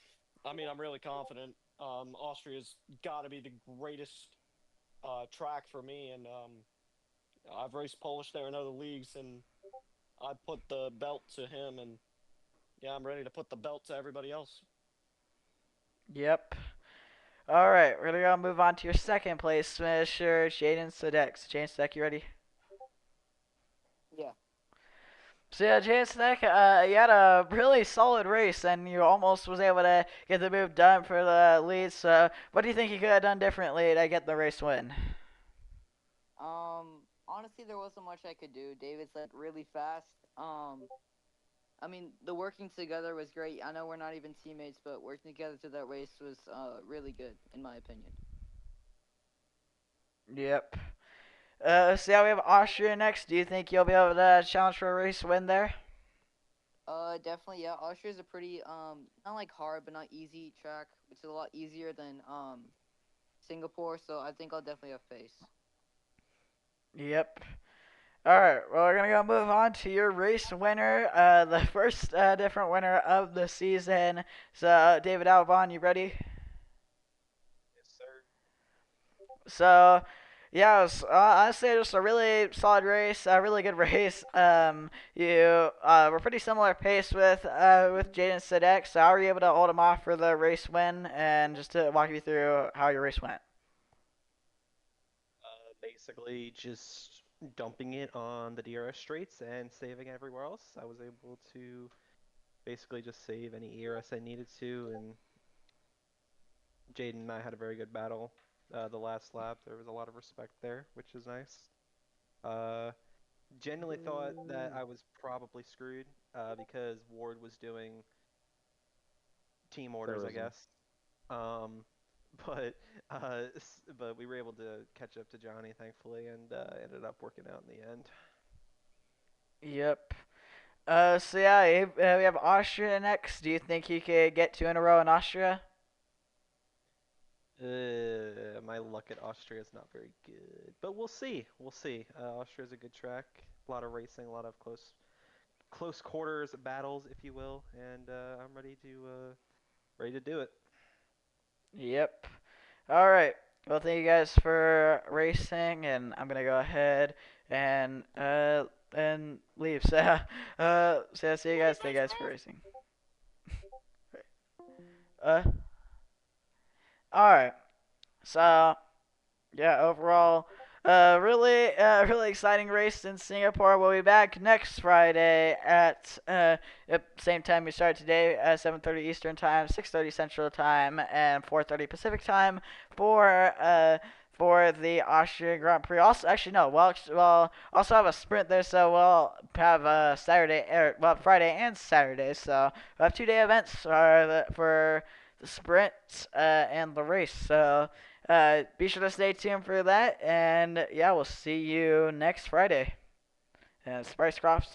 I mean, I'm really confident. Austria's got to be the greatest track for me, and I've raced Polish there in other leagues, and I put the belt to him, and yeah, I'm ready to put the belt to everybody else. Yep. All right, we're gonna move on to your second place finisher, Jaden Sadex. Jaden Sadek, you ready? Yeah. So yeah, Jaden Sadek, you had a really solid race, and you almost was able to get the move done for the lead. So what do you think you could have done differently to get the race win? Honestly, there wasn't much I could do. David's like really fast. I mean, the working together was great. I know we're not even teammates, but working together to that race was really good, in my opinion. Yep. So yeah, we have Austria next. Do you think you'll be able to challenge for a race win there? Definitely, yeah. Austria is a pretty not like hard, but not easy track. It's a lot easier than Singapore, so I think I'll definitely have face. Yep. All right, well, we're gonna go move on to your race winner, the first different winner of the season. So, David Albon, you ready? Yes, sir. So, yeah, it was honestly just a really solid race, a really good race. You were pretty similar pace with Jaden Sadek. So, how were you able to hold him off for the race win? And just to walk you through how your race went. Basically, just dumping it on the DRS straights and saving everywhere else. I was able to basically just save any ERS I needed to, and Jaden and I had a very good battle. The last lap, there was a lot of respect there, which is nice. Uh, Genuinely thought that I was probably screwed because Ward was doing team orders, I Terrorism. guess. Um, but but we were able to catch up to Johnny, thankfully, and ended up working out in the end. Yep. So yeah, we have Austria next. Do you think you could get two in a row in Austria? My luck at Austria is not very good, but we'll see. We'll see. Austria is a good track. A lot of racing, a lot of close quarters battles, if you will, and I'm ready to do it. Yep. All right. Well, thank you guys for racing, and I'm gonna go ahead and leave. So I'll see you guys. Thank you guys for racing. Uh. All right. So yeah, overall, really exciting race in Singapore. We'll be back next Friday at same time we started today at 7:30 Eastern Time, 6:30 Central Time, and 4:30 Pacific Time for the Austrian Grand Prix. Also, actually no, we'll also have a sprint there, so we'll have Friday and Saturday. So we'll have 2-day events for the sprint and the race. So. Be sure to stay tuned for that, and yeah, we'll see you next Friday. And it's Bryce Croft.